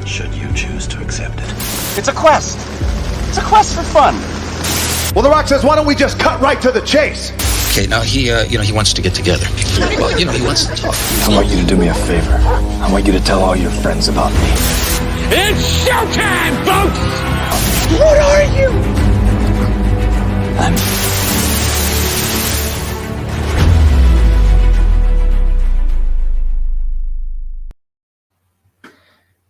should you choose to accept it. It's a quest. It's a quest for fun. Well, The Rock says, why don't we just cut right to the chase? Okay, now he wants to get together. Well, he wants to talk. I want you to do me a favor. I want you to tell all your friends about me. It's showtime, folks! What are you?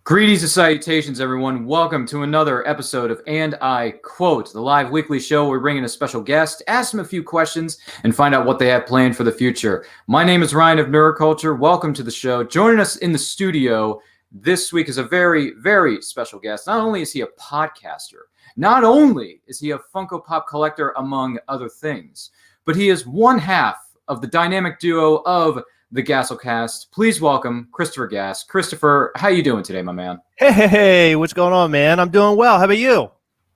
Greetings and salutations, everyone. Welcome to another episode of And I Quote, the live weekly show where we bring in a special guest, ask them a few questions, and find out what they have planned for the future. My name is Ryan of Neuroculture. Welcome to the show. Joining us in the studio this week is a very, very special guest. Not only is he a podcaster, not only is he a Funko Pop collector, among other things, but he is one half of the dynamic duo of the Gastlecast. Please welcome Christopher Gast. Christopher, how you doing today, my man? Hey, what's going on, man? I'm doing well. How about you?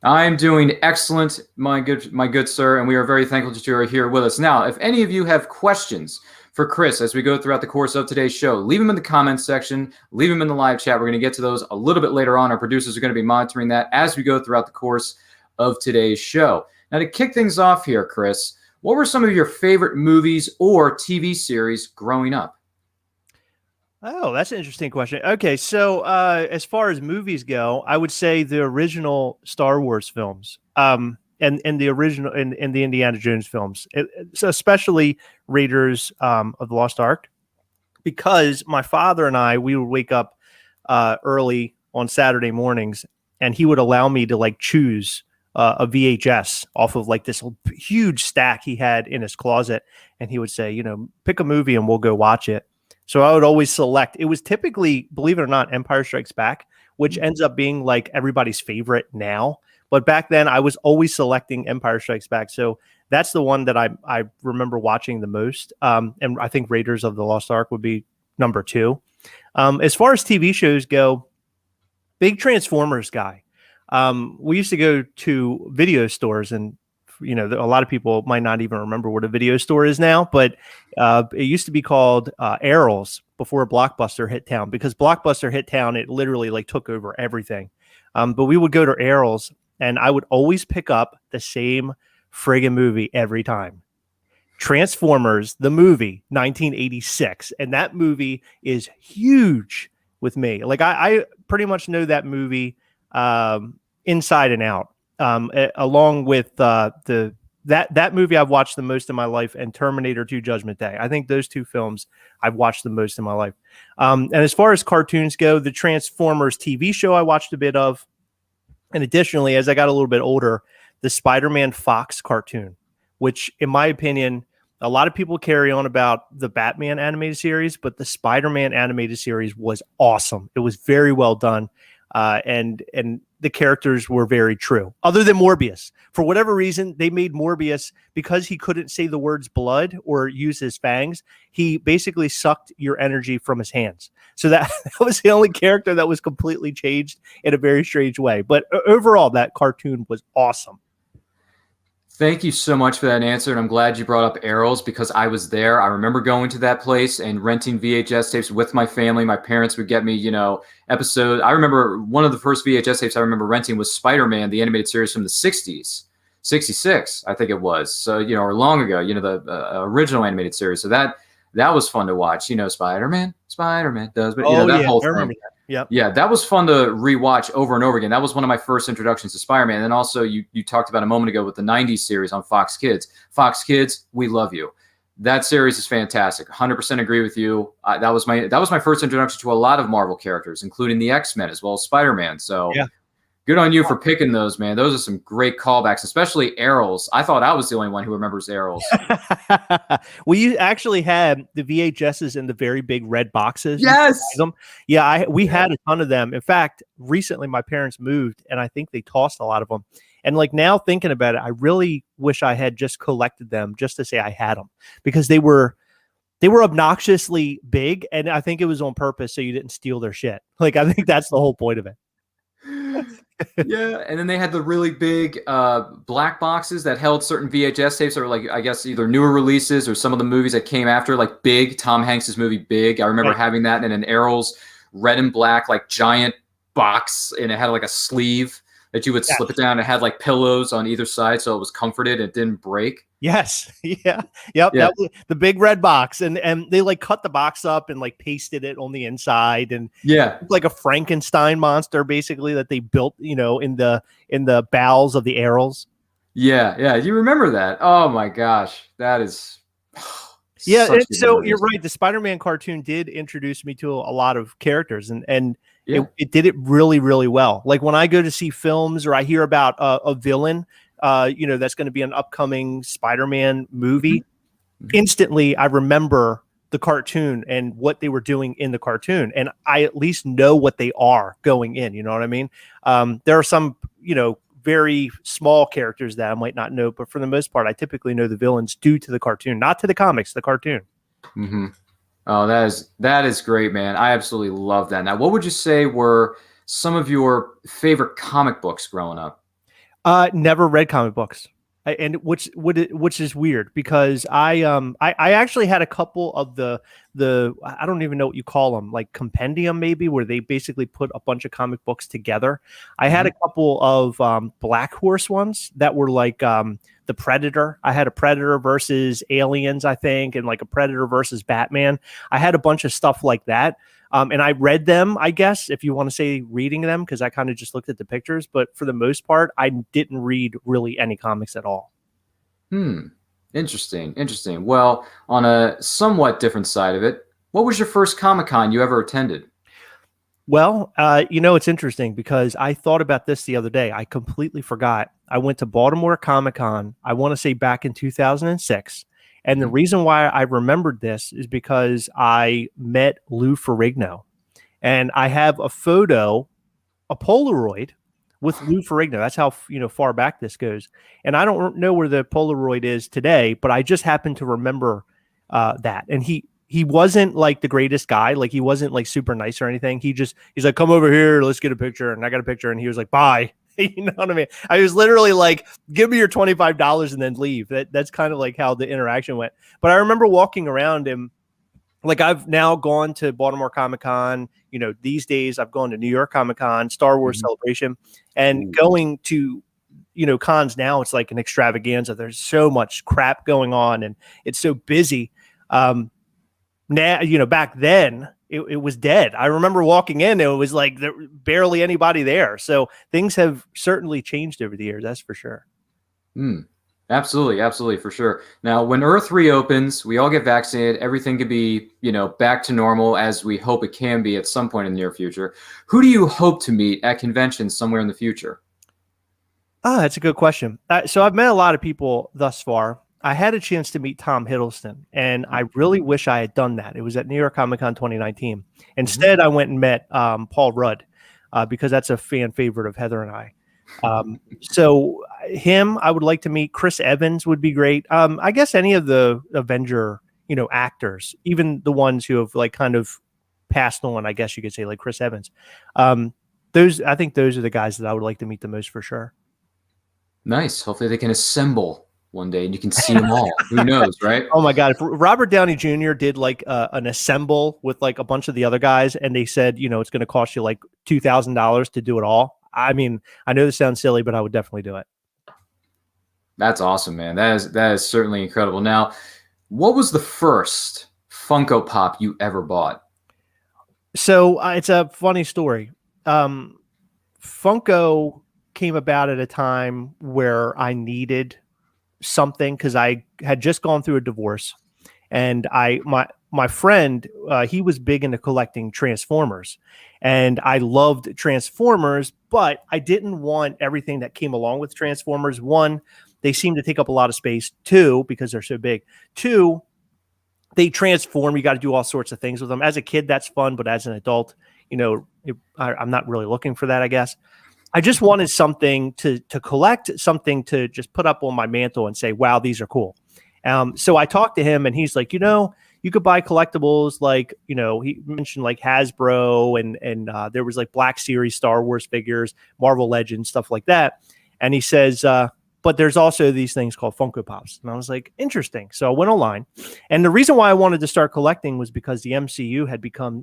I'm doing excellent, my good sir, and we are very thankful that you are here with us. Now, if any of you have questions for Chris as we go throughout the course of today's show, leave them in the comments section, leave them in the live chat. We're going to get to those a little bit later on. Our producers are going to be monitoring that as we go throughout the course of today's show. Now, to kick things off here, Chris, what were some of your favorite movies or TV series growing up? Oh, that's an interesting question. Okay, so as far as movies go, I would say the original Star Wars films, and the original and the Indiana Jones films, so especially Raiders of the Lost Ark, because my father and we would wake up early on Saturday mornings, and he would allow me to choose a VHS off of this huge stack he had in his closet. And he would say, pick a movie and we'll go watch it. So I would always select, it was typically, believe it or not, Empire Strikes Back, which ends up being everybody's favorite now. But back then I was always selecting Empire Strikes Back. So that's the one that I remember watching the most. And I think Raiders of the Lost Ark would be number 2. As far as TV shows go, big Transformers guy. We used to go to video stores, and a lot of people might not even remember what a video store is now, but it used to be called Errol's before Blockbuster hit town, because Blockbuster hit town, it literally took over everything. But we would go to Errol's, and I would always pick up the same friggin' movie every time. Transformers, the movie, 1986. And that movie is huge with me. I pretty much know that movie inside and out, along with that movie I've watched the most in my life, and Terminator 2 Judgment Day. I think those two films I've watched the most in my life. And as far as cartoons go, the Transformers TV show I watched a bit of. And additionally, as I got a little bit older, the Spider-Man Fox cartoon, which in my opinion, a lot of people carry on about the Batman animated series, but the Spider-Man animated series was awesome. It was very well done. And the characters were very true, other than Morbius. For whatever reason, they made Morbius, because he couldn't say the words blood or use his fangs, he basically sucked your energy from his hands. So that was the only character that was completely changed in a very strange way. But overall, that cartoon was awesome. Thank you so much for that answer, and I'm glad you brought up Errol's, because I was there. I remember going to that place and renting VHS tapes with my family. My parents would get me, episodes. I remember one of the first VHS tapes I remember renting was Spider-Man, the animated series from the 60s, 66, I think it was. So, or long ago, the original animated series. So that was fun to watch. Spider-Man does, but that whole I remember thing. that. Yep. Yeah, that was fun to rewatch over and over again. That was one of my first introductions to Spider-Man. And then also you talked about a moment ago with the 90s series on Fox Kids. Fox Kids, we love you. That series is fantastic. 100% agree with you. That was my first introduction to a lot of Marvel characters, including the X-Men as well as Spider-Man. So yeah. Good on you for picking those, man. Those are some great callbacks, especially Errol's. I thought I was the only one who remembers Errol's. We actually had the VHSs in the very big red boxes. Yes. Yeah, we had a ton of them. In fact, recently my parents moved, and I think they tossed a lot of them. And now thinking about it, I really wish I had just collected them just to say I had them, because they were obnoxiously big, and I think it was on purpose so you didn't steal their shit. I think that's the whole point of it. Yeah, and then they had the really big black boxes that held certain VHS tapes, or I guess either newer releases or some of the movies that came after, like Big, Tom Hanks's movie Big. I remember having that in an Errol's red and black, giant box, and it had like a sleeve that you would slip it down. It had like pillows on either side, so it was comforted. It didn't break. Yes. Yeah. Yep. Yeah. That was the big red box. And they like cut the box up and like pasted it on the inside. And Yeah. like a Frankenstein monster, basically, that they built, in the bowels of the Arrows. Yeah. Yeah. You remember that? Oh my gosh. That is. Yeah. such good So memories. you're right. The Spider-Man cartoon did introduce me to a lot of characters, and Yeah. it did it really, really well. Like when I go to see films or I hear about a villain, that's going to be an upcoming Spider-Man movie, instantly I remember the cartoon and what they were doing in the cartoon. And I at least know what they are going in. You know what I mean? There are some, very small characters that I might not know, but for the most part, I typically know the villains due to the cartoon, not to the comics, the cartoon. Mm-hmm. Oh, that is great, man. I absolutely love that. Now, what would you say were some of your favorite comic books growing up? Never read comic books, which is weird because I actually had a couple of the I don't even know what you call them, like compendium maybe, where they basically put a bunch of comic books together. I had a couple of Black Horse ones that were like the Predator. I had a Predator versus Aliens, I think, and like a Predator versus Batman. I had a bunch of stuff like that. And I read them, I guess, if you want to say reading them, because I kind of just looked at the pictures. But for the most part, I didn't read really any comics at all. Interesting. Well, on a somewhat different side of it, what was your first Comic-Con you ever attended? Well, it's interesting because I thought about this the other day. I completely forgot. I went to Baltimore Comic-Con, I want to say back in 2006. And the reason why I remembered this is because I met Lou Ferrigno, and I have a photo, a Polaroid with Lou Ferrigno. That's how far back this goes. And I don't know where the Polaroid is today, but I just happen to remember that. And he wasn't like the greatest guy. Like he wasn't like super nice or anything. He's like, come over here, let's get a picture. And I got a picture, and he was like, bye. You know what I mean? I was literally like, give me your $25 and then leave. That's kind of like how the interaction went. But I remember walking around him. Like I've now gone to Baltimore Comic-Con, these days I've gone to New York Comic-Con, Star Wars Celebration, and going to, cons now, it's like an extravaganza. There's so much crap going on and it's so busy. Now, back then it was dead. I remember walking in, it was like there barely anybody there. So things have certainly changed over the years. That's for sure. Absolutely, for sure. Now, when Earth reopens, we all get vaccinated. Everything could be, back to normal as we hope it can be at some point in the near future. Who do you hope to meet at conventions somewhere in the future? That's a good question. So I've met a lot of people thus far. I had a chance to meet Tom Hiddleston, and I really wish I had done that. It was at New York Comic Con 2019. Instead, I went and met Paul Rudd because that's a fan favorite of Heather and I. So him, I would like to meet. Chris Evans would be great. I guess any of the Avenger, actors, even the ones who have like kind of passed on, I guess you could say, like Chris Evans. I think those are the guys that I would like to meet the most for sure. Nice. Hopefully they can assemble one day and you can see them all. Who knows, right? Oh my God. If Robert Downey Jr. did like an assemble with like a bunch of the other guys and they said, it's going to cost you like $2,000 to do it all. I mean, I know this sounds silly, but I would definitely do it. That's awesome, man. That is certainly incredible. Now, what was the first Funko Pop you ever bought? So it's a funny story. Funko came about at a time where I needed something because I had just gone through a divorce, and my friend, he was big into collecting Transformers, and I loved Transformers, but I didn't want everything that came along with Transformers. One, they seem to take up a lot of space. Two, because they're so big. Two, they transform. You got to do all sorts of things with them. As a kid, that's fun, but as an adult, I'm not really looking for that, I guess. I just wanted something to collect, something to just put up on my mantle and say, wow, these are cool. So I talked to him and he's like, you could buy collectibles like, he mentioned like Hasbro and there was like Black Series Star Wars figures, Marvel Legends, stuff like that. And he says, But there's also these things called Funko Pops. And I was like, interesting. So I went online. And the reason why I wanted to start collecting was because the MCU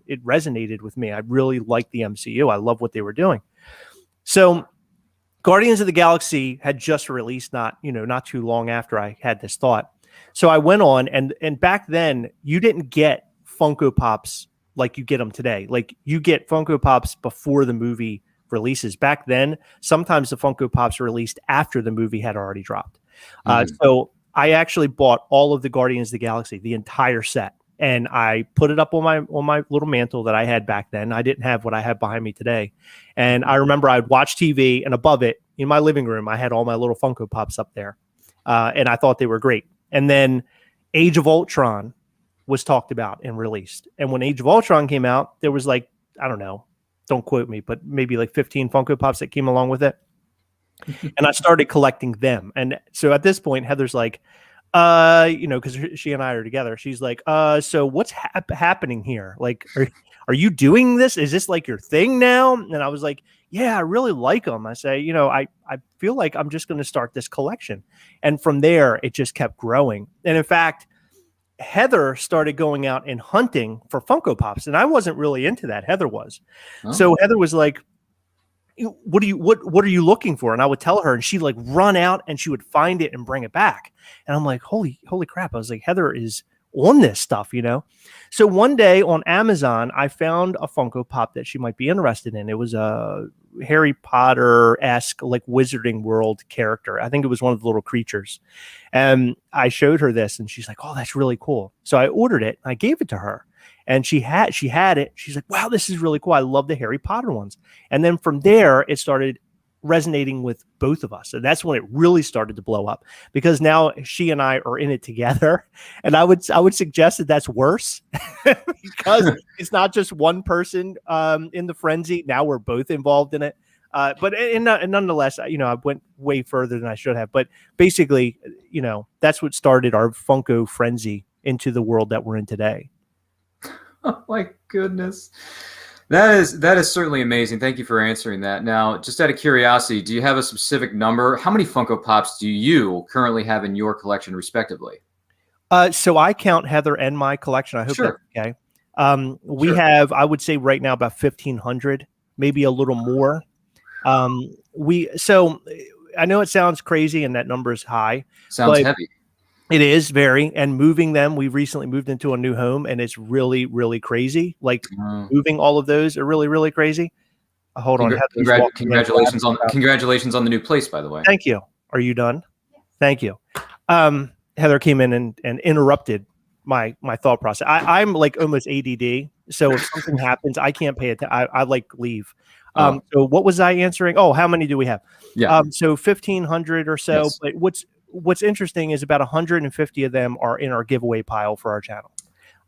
it resonated with me. I really liked the MCU. I love what they were doing. So Guardians of the Galaxy had just released not too long after I had this thought. So I went on, and back then you didn't get Funko Pops like you get them today. Like you get Funko Pops before the movie releases. Back then, sometimes the Funko Pops released after the movie had already dropped. So I actually bought all of the Guardians of the Galaxy, the entire set, and I put it up on my little mantle that I had back then. I didn't have what I have behind me today. And I remember I'd watch TV, and above it in my living room, I had all my little Funko Pops up there. And I thought they were great. And then Age of Ultron was talked about and released. And when Age of Ultron came out, there was like, I don't know, don't quote me, but maybe like 15 Funko Pops that came along with it. And I started collecting them. And so at this point, Heather's like, because she and I are together. She's like, so what's happening here? Like, are you doing this? Is this like your thing now? And I was like, yeah, I really like them. I say, I feel like I'm just going to start this collection. And from there, it just kept growing. And in fact, Heather started going out and hunting for Funko Pops, and I wasn't really into that. Heather was. Oh. So Heather was like, what are you looking for? And I would tell her, and she'd like run out and she would find it and bring it back. And I'm like, holy crap. I was like, Heather is on this stuff, So one day on Amazon, I found a Funko Pop that she might be interested in. It was a Harry Potter-esque like Wizarding World character. I think it was one of the little creatures. And I showed her this and she's like, oh, that's really cool. So I ordered it. I gave it to her and she had it. She's like, wow, this is really cool. I love the Harry Potter ones. And then from there, it started resonating with both of us. And that's when it really started to blow up, because now she and I are in it together. And I would suggest that that's worse because it's not just one person in the frenzy. Now we're both involved in it. But nonetheless, I went way further than I should have. But basically, that's what started our Funko frenzy into the world that we're in today. Oh my goodness. That is certainly amazing. Thank you for answering that. Now, just out of curiosity, do you have a specific number? How many Funko Pops do you currently have in your collection, respectively? So I count Heather and my collection. I hope Sure. That's okay. We have, I would say right now, about 1,500, maybe a little more. So I know it sounds crazy and that number is high. Sounds heavy. It is very, and moving them, we recently moved into a new home and it's really, really crazy. Like moving all of those are really, really crazy. Hold on. Congratulations on the new place, by the way. Thank you. Are you done? Yes. Thank you. Heather came in and interrupted my thought process. I'm like almost ADD. So if something happens, I can't pay it. I like leave. So what was I answering? Oh, how many do we have? Yeah. So 1,500 or so, yes. But what's interesting is about 150 of them are in our giveaway pile for our channel.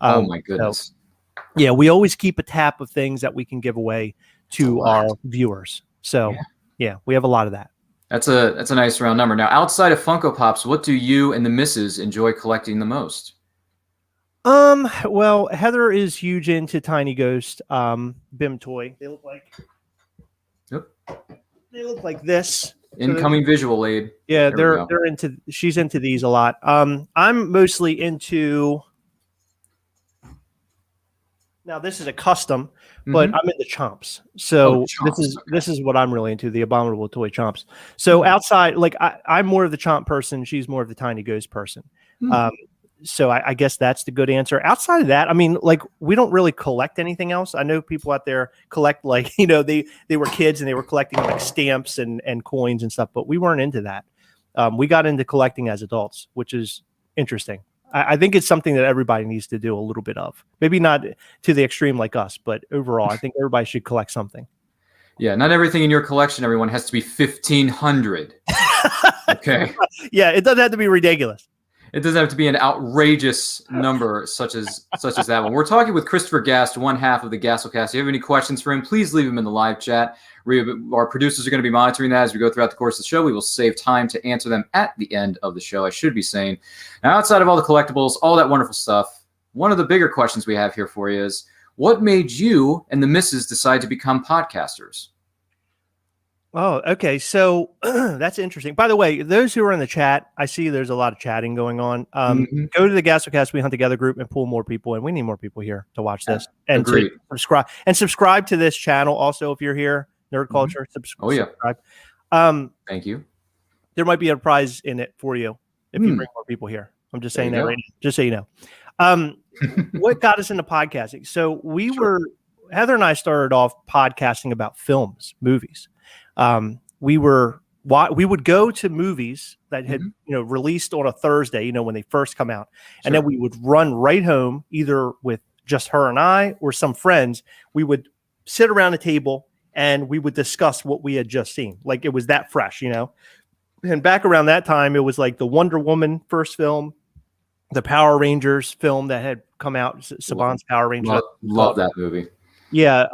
Oh my goodness. So, yeah, we always keep a tap of things that we can give away to our viewers. So yeah, we have a lot of that. That's a nice round number. Now, outside of Funko Pops, what do you and the missus enjoy collecting the most? Well, Heather is huge into Tiny Ghost, BIM toy. They look like this. Incoming visual aid. Yeah, she's into these a lot. I'm mostly into, now this is a custom, but I'm into chomps. So this is what I'm really into, the abominable toy chomps. So outside, like I'm more of the chomp person, she's more of the Tiny Ghost person. So I guess that's the good answer. Outside of that, I mean, like we don't really collect anything else. I know people out there collect like, they were kids and they were collecting like stamps and coins and stuff, but we weren't into that. We got into collecting as adults, which is interesting. I think it's something that everybody needs to do a little bit of. Maybe not to the extreme like us, but overall, I think everybody should collect something. Yeah, not everything in your collection, everyone, has to be 1,500. Okay. Yeah, it doesn't have to be ridiculous. It doesn't have to be an outrageous number such as that one. We're talking with Christopher Gast, one half of the Gastlecast. If you have any questions for him, please leave them in the live chat. Our producers are going to be monitoring that as we go throughout the course of the show. We will save time to answer them at the end of the show, I should be saying. Now, outside of all the collectibles, all that wonderful stuff, one of the bigger questions we have here for you is, what made you and the missus decide to become podcasters? Oh, okay. So that's interesting. By the way, those who are in the chat, I see there's a lot of chatting going on. Go to the Gastlecast We Hunt Together group and pull more people in. We need more people here to watch this and Agreed. to subscribe to this channel. Also, if you're here, Nerd Culture, Oh yeah. subscribe. Thank you. There might be a prize in it for you if you bring more people here. I'm just saying that right now, just so you know. What got us into podcasting? So Heather and I started off podcasting about films, movies. We would go to movies that had released on a Thursday, when they first come out, and then we would run right home, either with just her and I or some friends. We would sit around a table and we would discuss what we had just seen, like it was that fresh, And back around that time, it was like the Wonder Woman first film, the Power Rangers film that had come out, Saban's Power Rangers. Love that movie. Yeah,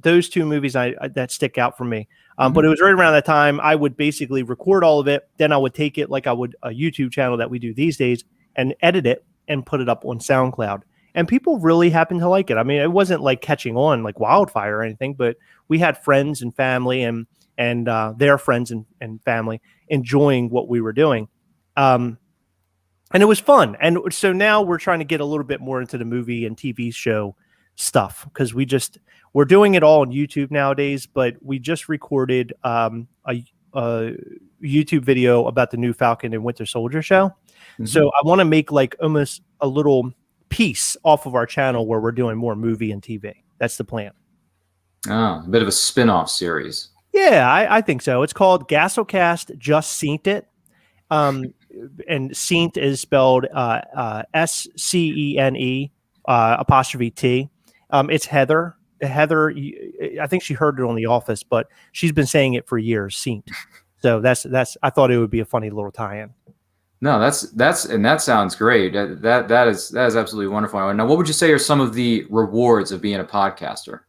those two movies that stick out for me. But it was right around that time I would basically record all of it. Then I would take it like I would a YouTube channel that we do these days and edit it and put it up on SoundCloud. And people really happened to like it. I mean, it wasn't like catching on like wildfire or anything, but we had friends and family and their friends and family enjoying what we were doing. And it was fun. And so now we're trying to get a little bit more into the movie and TV show stuff because we're doing it all on YouTube nowadays, but we just recorded a YouTube video about the new Falcon and Winter Soldier show. So I want to make like almost a little piece off of our channel where we're doing more movie and TV. That's the plan. A bit of a spin-off series. Yeah, I think so. It's called Gastlecast Just Seent It. And Seent is spelled SCENE 'T. It's Heather. Heather, I think she heard it on The Office, but she's been saying it for years. Seent. So that's. I thought it would be a funny little tie-in. No, that sounds great. That is absolutely wonderful. Now, what would you say are some of the rewards of being a podcaster?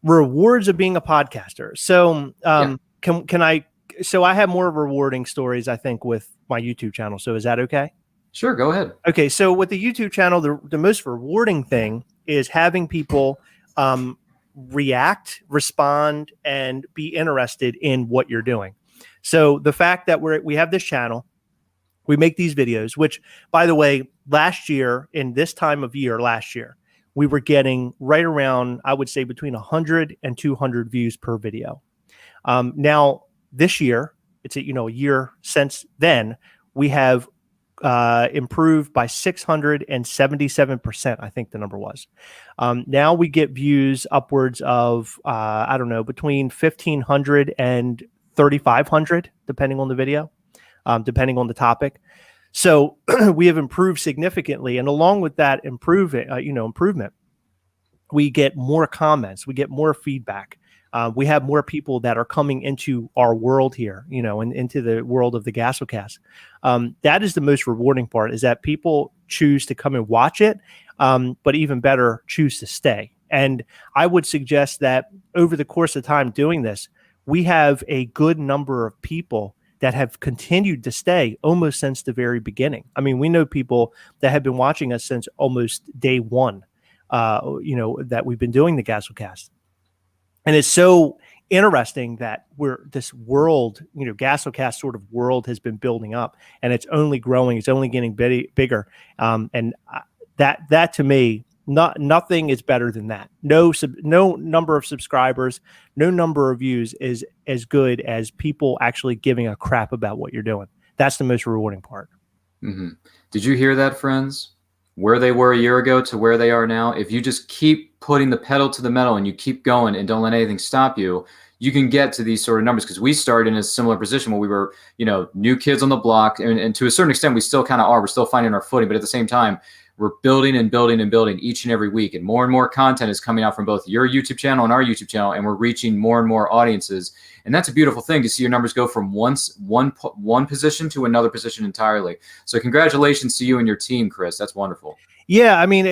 Rewards of being a podcaster. So, can I? So I have more rewarding stories, I think, with my YouTube channel. So is that okay? Sure, go ahead. Okay, so with the YouTube channel, the most rewarding thing is having people react, respond, and be interested in what you're doing. So the fact that we have this channel, we make these videos, which, by the way, last year, in this time of year, we were getting right around, I would say, between 100 and 200 views per video. Now, this year, it's a year since then, we have improved by 677%. I think the number was. Now we get views upwards of I don't know, between 1,500 and 3,500, depending on the video, depending on the topic. So we have improved significantly, and along with that improvement, we get more comments, we get more feedback. We have more people that are coming into our world here, and into the world of the Gastlecast. That is the most rewarding part, is that people choose to come and watch it, but even better, choose to stay. And I would suggest that over the course of time doing this, we have a good number of people that have continued to stay almost since the very beginning. I mean, we know people that have been watching us since almost day one, that we've been doing the Gastlecast. And it's so interesting that this world, Gastlecast sort of world has been building up, and it's only growing. It's only getting bigger. And that to me, nothing is better than that. No number of subscribers, no number of views is as good as people actually giving a crap about what you're doing. That's the most rewarding part. Mm-hmm. Did you hear that, friends? Where they were a year ago to where they are now, if you just keep putting the pedal to the metal and you keep going and don't let anything stop you, you can get to these sort of numbers. Because we started in a similar position where we were, new kids on the block, and to a certain extent, we still kind of are. We're still finding our footing, but at the same time, we're building and building and building each and every week, and more content is coming out from both your YouTube channel and our YouTube channel, and we're reaching more and more audiences. And that's a beautiful thing to see your numbers go from one position to another position entirely. So congratulations to you and your team, Chris. That's wonderful. Yeah, I mean,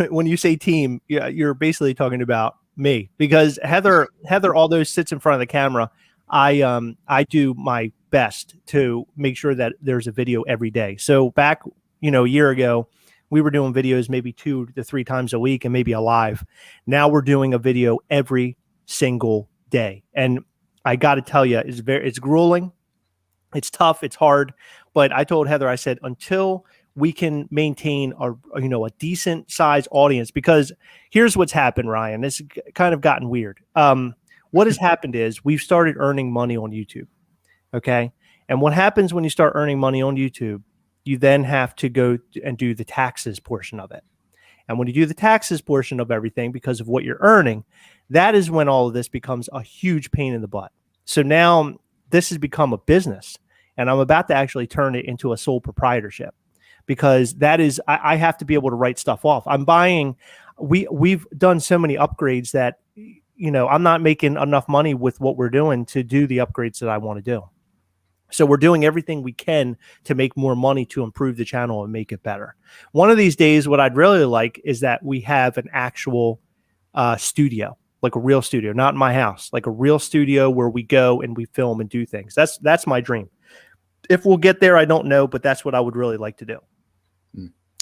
when you say team, you're basically talking about me, because Heather, although sits in front of the camera, I do my best to make sure that there's a video every day. So back, a year ago, we were doing videos maybe 2 to 3 times a week and maybe a live. Now we're doing a video every single day. And I got to tell you, it's grueling. It's tough. It's hard. But I told Heather, I said, until we can maintain a decent size audience, because here's what's happened, Ryan. This kind of gotten weird. What has happened is we've started earning money on YouTube. Okay. And what happens when you start earning money on YouTube, you then have to go and do the taxes portion of it. And when you do the taxes portion of everything, because of what you're earning, that is when all of this becomes a huge pain in the butt. So now this has become a business, and I'm about to actually turn it into a sole proprietorship, because that is, I have to be able to write stuff off. We've done so many upgrades that, I'm not making enough money with what we're doing to do the upgrades that I want to do. So we're doing everything we can to make more money to improve the channel and make it better. One of these days, what I'd really like is that we have an actual studio, like a real studio, not in my house, like a real studio where we go and we film and do things. That's my dream. If we'll get there, I don't know, but that's what I would really like to do.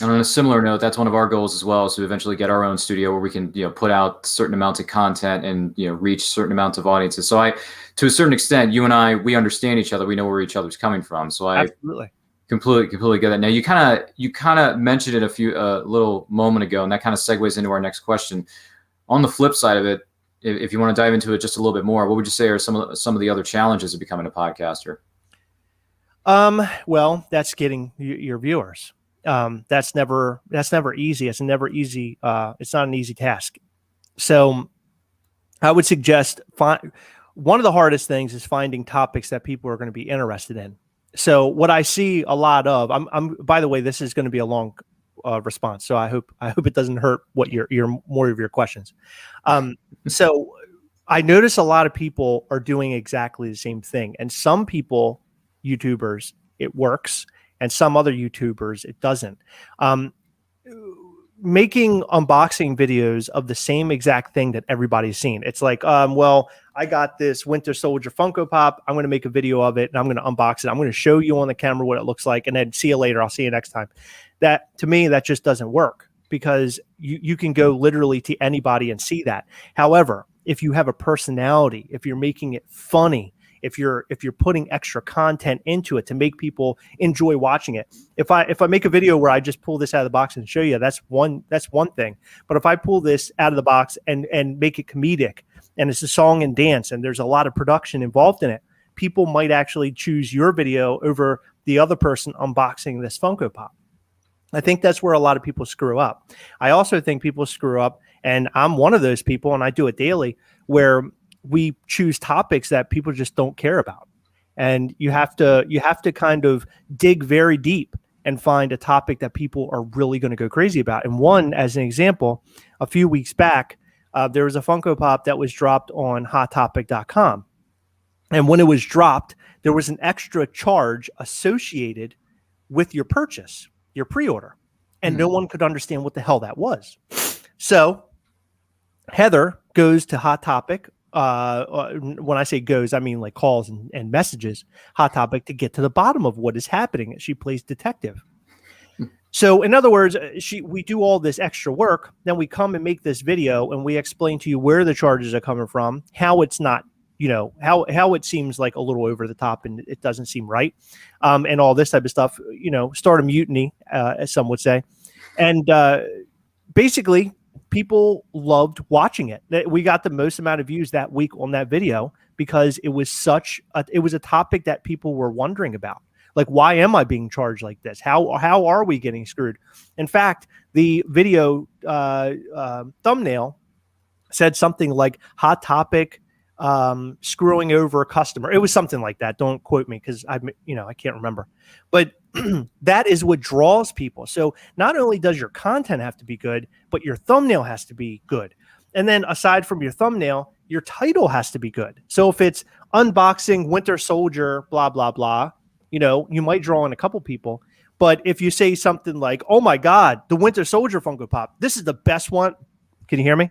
And on a similar note, that's one of our goals as well, is to eventually get our own studio where we can, put out certain amounts of content and, reach certain amounts of audiences. So to a certain extent, you and I, we understand each other. We know where each other's coming from. So I absolutely completely get that. Now you kind of mentioned it a little moment ago, and that kind of segues into our next question. On the flip side of it, if you want to dive into it just a little bit more, what would you say are some of the other challenges of becoming a podcaster? Well, that's getting your viewers. That's never easy. It's never easy. It's not an easy task. So I would suggest one of the hardest things is finding topics that people are going to be interested in. So what I see a lot of, by the way, this is going to be a long response. So I hope it doesn't hurt what your more of your questions. So I notice a lot of people are doing exactly the same thing, and some people, YouTubers, it works, and some other YouTubers, it doesn't. Making unboxing videos of the same exact thing that everybody's seen. It's like, well, I got this Winter Soldier Funko Pop. I'm going to make a video of it, and I'm going to unbox it. I'm going to show you on the camera what it looks like, and then see you later. I'll see you next time. That, to me, that just doesn't work, because you can go literally to anybody and see that. However, if you have a personality, if you're making it funny, if you're putting extra content into it to make people enjoy watching it. If I make a video where I just pull this out of the box and show you, that's one thing. But if I pull this out of the box and make it comedic, and it's a song and dance, and there's a lot of production involved in it, people might actually choose your video over the other person unboxing this Funko Pop. I think that's where a lot of people screw up. I also think people screw up, and I'm one of those people, and I do it daily, where we choose topics that people just don't care about. And you have to kind of dig very deep and find a topic that people are really going to go crazy about. And one, as an example, a few weeks back, there was a Funko Pop that was dropped on hottopic.com. And when it was dropped, there was an extra charge associated with your purchase, your pre-order. And no one could understand what the hell that was. So Heather goes to Hot Topic. When I say goes, I mean like calls and messages Hot Topic to get to the bottom of what is happening. She plays detective. So in other words, we do all this extra work, then we come and make this video and we explain to you where the charges are coming from, how it's not, how it seems like a little over the top and it doesn't seem right, and all this type of stuff, start a mutiny, as some would say. And basically, people loved watching it. We got the most amount of views that week on that video because it was a topic that people were wondering about. Like, why am I being charged like this? How are we getting screwed? In fact, the video thumbnail said something like Hot Topic screwing over a customer. It was something like that. Don't quote me because I can't remember. But that is what draws people. So not only does your content have to be good, but your thumbnail has to be good. And then aside from your thumbnail, your title has to be good. So if it's unboxing Winter Soldier, blah, blah, blah, you might draw in a couple people. But if you say something like, oh my God, the Winter Soldier Funko Pop, this is the best one. Can you hear me?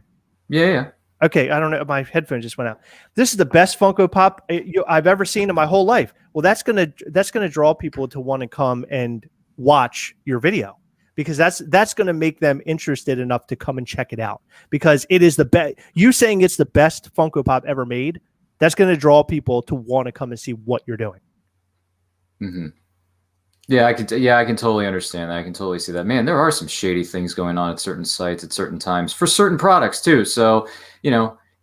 Yeah. Okay, I don't know. My headphones just went out. This is the best Funko Pop I've ever seen in my whole life. Well, that's gonna draw people to want to come and watch your video, because that's gonna make them interested enough to come and check it out, because it is the best. You saying it's the best Funko Pop ever made That's going to draw people to want to come and see what you're doing. Mm-hmm. Yeah, I can totally understand that. I can totally see that. Man, there are some shady things going on at certain sites at certain times for certain products too. So,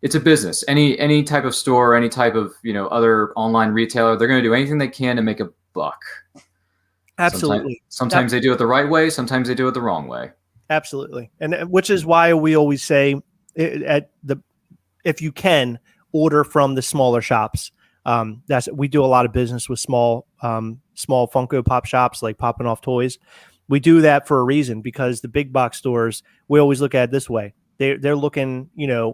it's a business. Any type of store, any type of, other online retailer, they're going to do anything they can to make a buck. Absolutely. Sometimes they do it the right way. Sometimes they do it the wrong way. Absolutely. And which is why we always say if you can order from the smaller shops. We do a lot of business with small Funko Pop shops like Popping Off Toys. We do that for a reason, because the big box stores, we always look at it this way. They're looking,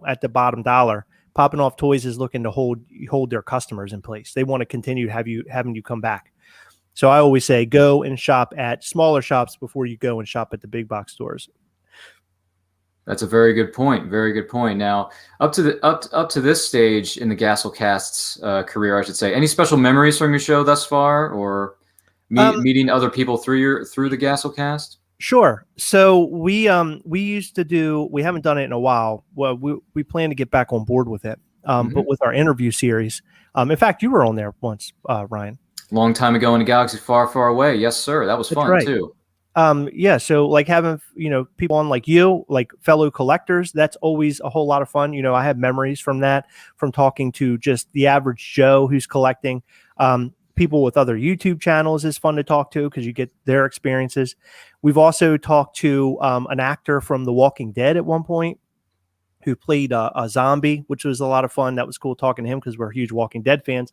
at the bottom dollar. Popping Off Toys is looking to hold their customers in place. They want to continue having you come back. So I always say go and shop at smaller shops before you go and shop at the big box stores. That's a very good point. Very good point. Now, up to this stage in the Gastlecast's career, I should say, any special memories from your show thus far, or meeting other people through the Gastlecast? Sure. So we used to do. We haven't done it in a while. Well, we plan to get back on board with it. But with our interview series, in fact, you were on there once, Ryan. Long time ago in a galaxy far, far away. Yes, sir. That was fun too. Yeah. So like having, people on like you, like fellow collectors, that's always a whole lot of fun. I have memories from that, from talking to just the average Joe who's collecting. People with other YouTube channels is fun to talk to because you get their experiences. We've also talked to an actor from The Walking Dead at one point who played a zombie, which was a lot of fun. That was cool talking to him because we're huge Walking Dead fans.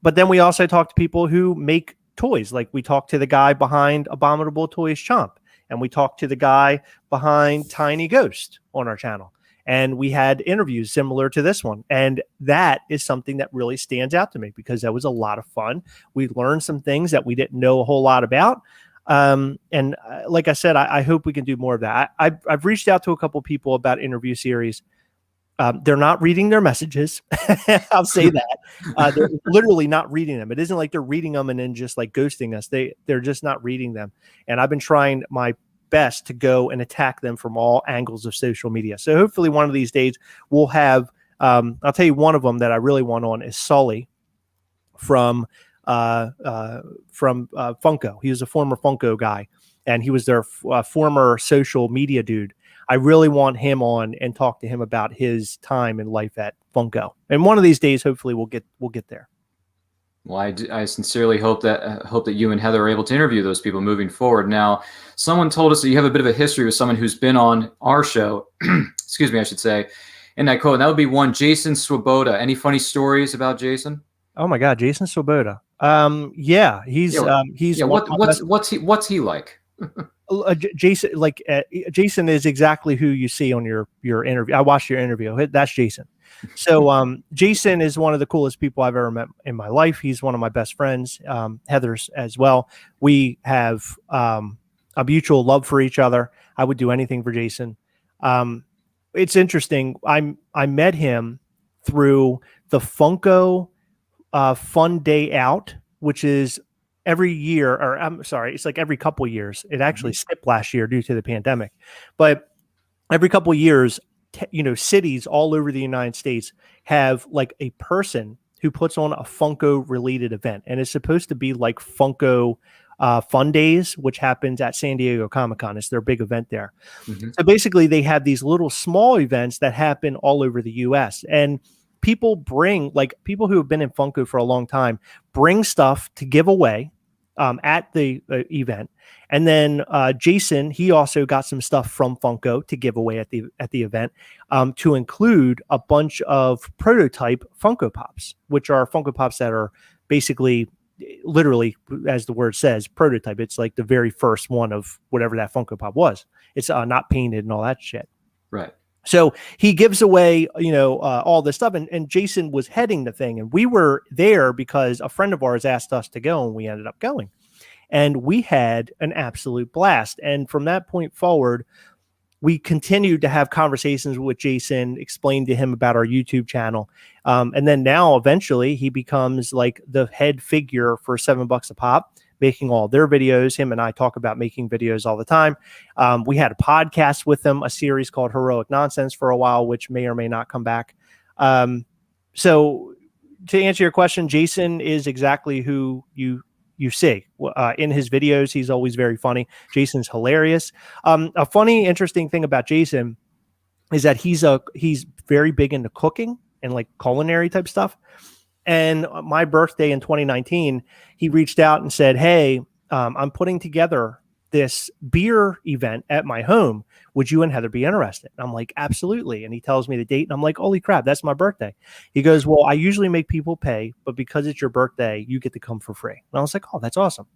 But then we also talked to people who make toys. Like we talked to the guy behind Abominable Toys Chomp, and we talked to the guy behind Tiny Ghost on our channel. And we had interviews similar to this one. And that is something that really stands out to me because that was a lot of fun. We learned some things that we didn't know a whole lot about. And like I said, I hope we can do more of that. I've reached out to a couple people about interview series. They're not reading their messages. I'll say that. They're literally not reading them. It isn't like they're reading them and then just like ghosting us. They're just not reading them. And I've been trying my best to go and attack them from all angles of social media. So hopefully one of these days we'll have, I'll tell you one of them that I really want on is Sully from Funko. He was a former Funko guy and he was their former social media dude. I really want him on and talk to him about his time and life at Funko. And one of these days, hopefully, we'll get there. Well, I sincerely hope that you and Heather are able to interview those people moving forward. Now, someone told us that you have a bit of a history with someone who's been on our show. Excuse me, I should say. And I quote, and that would be one Jason Swoboda. Any funny stories about Jason? Oh my God, Jason Swoboda. Yeah, he's what's he like? Jason, Jason is exactly who you see on your interview. I watched your interview. That's Jason. So Jason is one of the coolest people I've ever met in my life. He's one of my best friends, Heather's as well. We have a mutual love for each other. I would do anything for Jason. It's interesting. I met him through the Funko Fun Day Out, which is every year, or I'm sorry, it's like every couple of years. It actually skipped last year due to the pandemic, but every couple of years, cities all over the United States have like a person who puts on a Funko related event. And it's supposed to be like Funko Fun Days, which happens at San Diego Comic-Con. It's their big event there. So basically they have these little small events that happen all over the US, and people bring, like people who have been in Funko for a long time, bring stuff to give away at the event. And then Jason, he also got some stuff from Funko to give away at the event, to include a bunch of prototype Funko Pops, which are Funko Pops that are basically, literally, as the word says, prototype. It's like the very first one of whatever that Funko Pop was. It's not painted and all that shit. Right. So he gives away, all this stuff. And Jason was heading the thing. And we were there because a friend of ours asked us to go, and we ended up going. And we had an absolute blast. And from that point forward, we continued to have conversations with Jason, explain to him about our YouTube channel. And then now eventually he becomes like the head figure for $7 a pop, making all their videos. Him and I talk about making videos all the time. We had a podcast with him, a series called Heroic Nonsense for a while, which may or may not come back. So to answer your question, Jason is exactly who you see in his videos. He's always very funny. Jason's hilarious. A funny, interesting thing about Jason is that he's very big into cooking and like culinary type stuff. And my birthday in 2019, he reached out and said, "Hey, I'm putting together this beer event at my home. Would you and Heather be interested?" And I'm like, "Absolutely." And he tells me the date, and I'm like, "Holy crap, that's my birthday." He goes, "Well, I usually make people pay, but because it's your birthday, you get to come for free." And I was like, "Oh, that's awesome."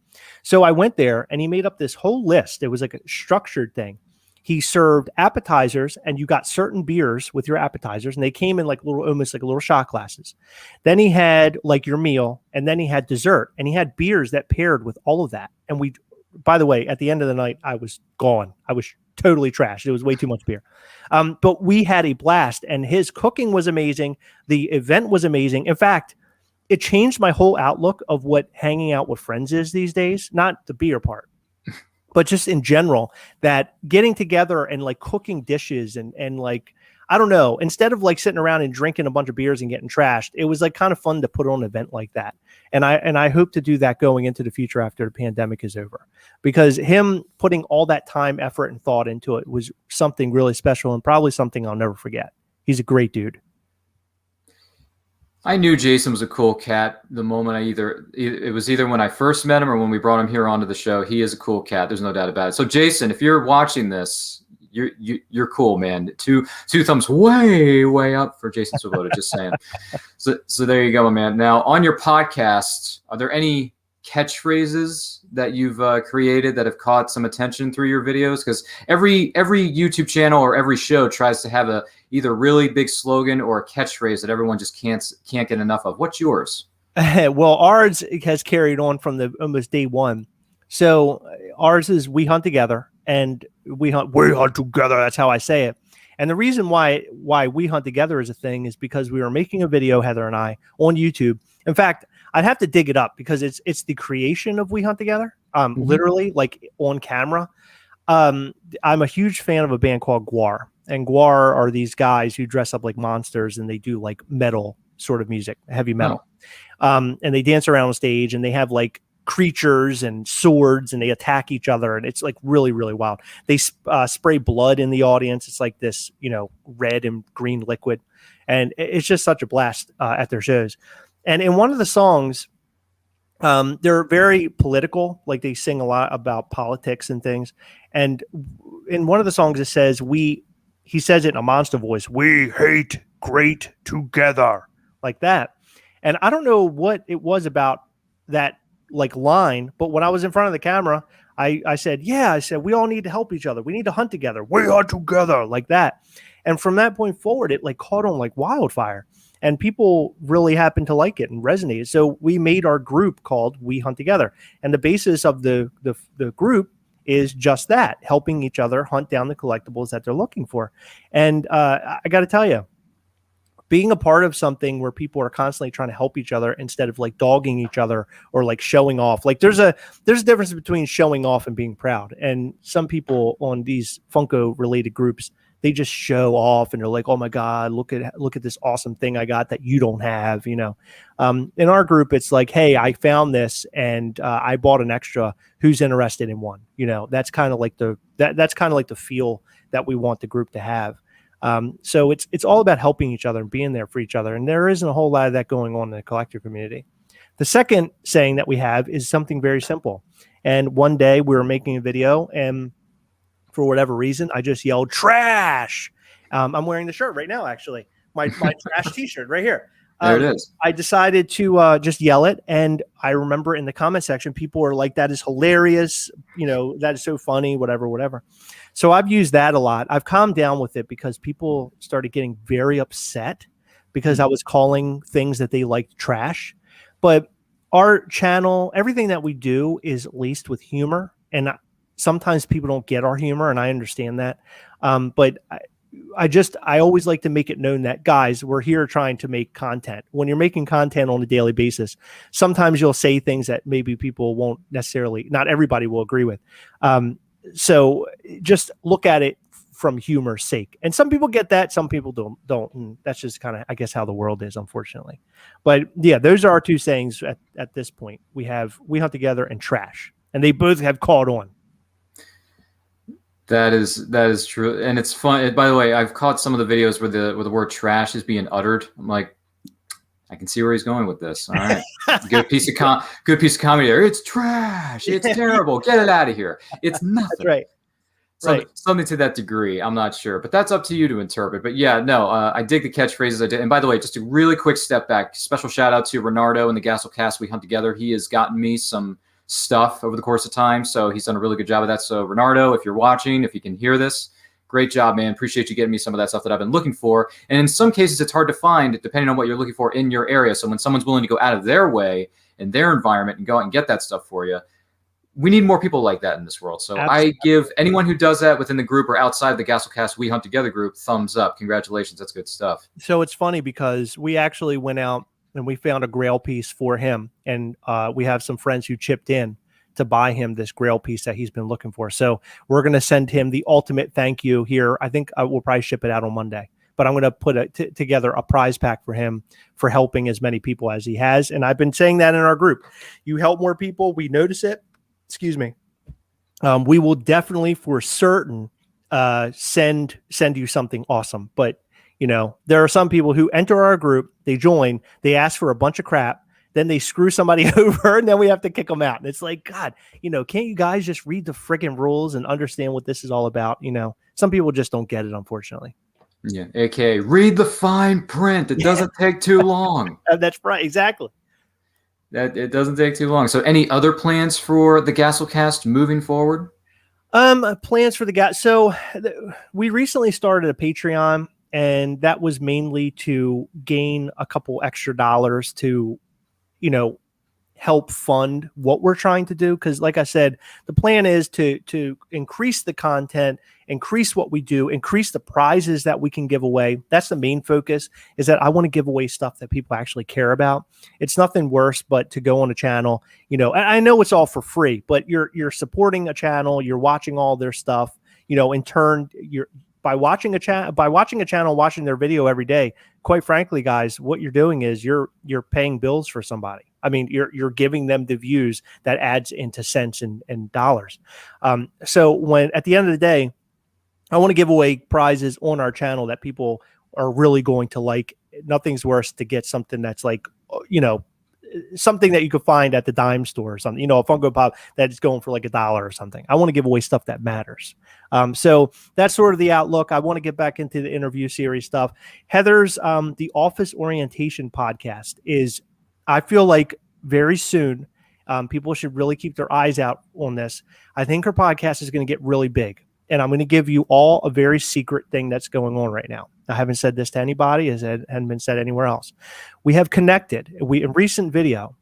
So I went there, and he made up this whole list. It was like a structured thing. He served appetizers, and you got certain beers with your appetizers, and they came in like almost like little shot glasses. Then he had like your meal, and then he had dessert, and he had beers that paired with all of that. And by the way, at the end of the night, I was gone. I was totally trashed. It was way too much beer. But we had a blast, and his cooking was amazing. The event was amazing. In fact, it changed my whole outlook of what hanging out with friends is these days, not the beer part, but just in general, that getting together and like cooking dishes and like, I don't know, instead of like sitting around and drinking a bunch of beers and getting trashed, it was like kind of fun to put on an event like that. And I hope to do that going into the future after the pandemic is over, because him putting all that time, effort, and thought into it was something really special and probably something I'll never forget. He's a great dude. I knew Jason was a cool cat the moment it was either when I first met him or when we brought him here onto the show. He is a cool cat. There's no doubt about it. So Jason, if you're watching this, you're cool, man. Two thumbs way up for Jason Swoboda, just saying. So there you go, my man. Now on your podcast, are there any catchphrases that you've created that have caught some attention through your videos? Because every YouTube channel or every show tries to have a either really big slogan or a catchphrase that everyone just can't get enough of. What's yours? Well, ours has carried on from the almost day one. So ours is "We hunt together," and we hunt together. That's how I say it. And the reason why "We hunt together" is a thing is because we were making a video, Heather and I, on YouTube. In fact, I'd have to dig it up because it's the creation of "We Hunt Together," literally like on camera. I'm a huge fan of a band called Gwar, and Gwar are these guys who dress up like monsters and they do like metal sort of music, heavy metal. And they dance around on stage and they have like creatures and swords and they attack each other. And it's like really, really wild. They spray blood in the audience. It's like this, red and green liquid. And it's just such a blast at their shows. And in one of the songs, they're very political. Like they sing a lot about politics and things. And in one of the songs, it says, he says it in a monster voice, "We hate great together," like that. And I don't know what it was about that like line, but when I was in front of the camera, I said, we all need to help each other. We need to hunt together. We hunt together, like that. And from that point forward, it like caught on like wildfire. And people really happened to like it and resonated. So we made our group called "We Hunt Together." And the basis of the group is just that, helping each other hunt down the collectibles that they're looking for. And I got to tell you, being a part of something where people are constantly trying to help each other instead of like dogging each other or like showing off, like there's a difference between showing off and being proud. And some people on these Funko related groups, they just show off and they're like, "Oh my God, look at this awesome thing I got that you don't have." In our group, it's like, "Hey, I found this and I bought an extra. Who's interested in one?" That's kind of like that's kind of like the feel that we want the group to have. So it's all about helping each other and being there for each other. And there isn't a whole lot of that going on in the collector community. The second saying that we have is something very simple. And one day we were making a video and for whatever reason, I just yelled "trash." I'm wearing the shirt right now, actually. My trash t-shirt right here. There it is. I decided to just yell it. And I remember in the comment section, people were like, "That is hilarious. That is so funny, whatever. So I've used that a lot. I've calmed down with it because people started getting very upset because I was calling things that they liked trash. But our channel, everything that we do is laced with humor. And sometimes people don't get our humor, and I understand that. But I always like to make it known that, guys, we're here trying to make content. When you're making content on a daily basis, sometimes you'll say things that maybe people won't necessarily, not everybody will agree with. So just look at it from humor's sake. And some people get that, some people don't. And that's just kind of, I guess, how the world is, unfortunately. But yeah, those are our two sayings at this point. We have We Hunt Together and trash, and they both have caught on. That is true, and it's fun. By the way, I've caught some of the videos where the word trash is being uttered. I'm like, I can see where he's going with this. All right, good piece of comedy there. It's trash. It's terrible. Get it out of here. It's nothing. That's right. Something to that degree. I'm not sure, but that's up to you to interpret. But yeah, no, I dig the catchphrases I did. And by the way, just a really quick step back. Special shout out to Renardo and the Gastlecast We Hunt Together. He has gotten me some stuff over the course of time, so he's done a really good job of that. So Renardo, if you're watching, if you can hear this, great job, man. Appreciate you getting me some of that stuff that I've been looking for. And in some cases, it's hard to find depending on what you're looking for in your area. So when someone's willing to go out of their way in their environment and go out and get that stuff for you, we need more people like that in this world. So absolutely. I give anyone who does that within the group or outside the Gastlecast We Hunt Together group thumbs up. Congratulations. That's good stuff. So it's funny because we actually went out and we found a grail piece for him. And we have some friends who chipped in to buy him this grail piece that he's been looking for. So we're going to send him the ultimate thank you here. I think we'll probably ship it out on Monday, but I'm going to put together a prize pack for him for helping as many people as he has. And I've been saying that in our group. You help more people, we notice it. Excuse me. We will definitely for certain send you something awesome. But you know, there are some people who enter our group, they join, they ask for a bunch of crap, then they screw somebody over, and then we have to kick them out. And it's like, God, you know, can't you guys just read the friggin' rules and understand what this is all about? You know, some people just don't get it, unfortunately. Yeah, AKA read the fine print. It doesn't take too long. That's right, exactly. That it doesn't take too long. So, any other plans for the Gastlecast moving forward? Plans for the gas. So, we recently started a Patreon, and that was mainly to gain a couple extra dollars to, you know, help fund what we're trying to do. Because like I said, the plan is to increase the content, increase what we do, increase the prizes that we can give away. That's the main focus, is that I want to give away stuff that people actually care about. It's nothing worse but to go on a channel, you know, I know it's all for free, but you're supporting a channel, you're watching all their stuff, you know, in turn, by watching a channel, watching their video every day, quite frankly, guys, what you're doing is you're paying bills for somebody. I mean, you're giving them the views that adds into cents and dollars. So when at the end of the day, I want to give away prizes on our channel that people are really going to like. Nothing's worse to get something that's like, you know, something that you could find at the dime store or something, you know, a Funko Pop that's going for like $1 or something. I want to give away stuff that matters. So that's sort of the outlook. I want to get back into the interview series stuff. Heather's the Office Orientation podcast is, I feel like very soon, people should really keep their eyes out on this. I think her podcast is going to get really big. And I'm going to give you all a very secret thing that's going on right now. I haven't said this to anybody, as it hadn't been said anywhere else. We have connected. In recent video,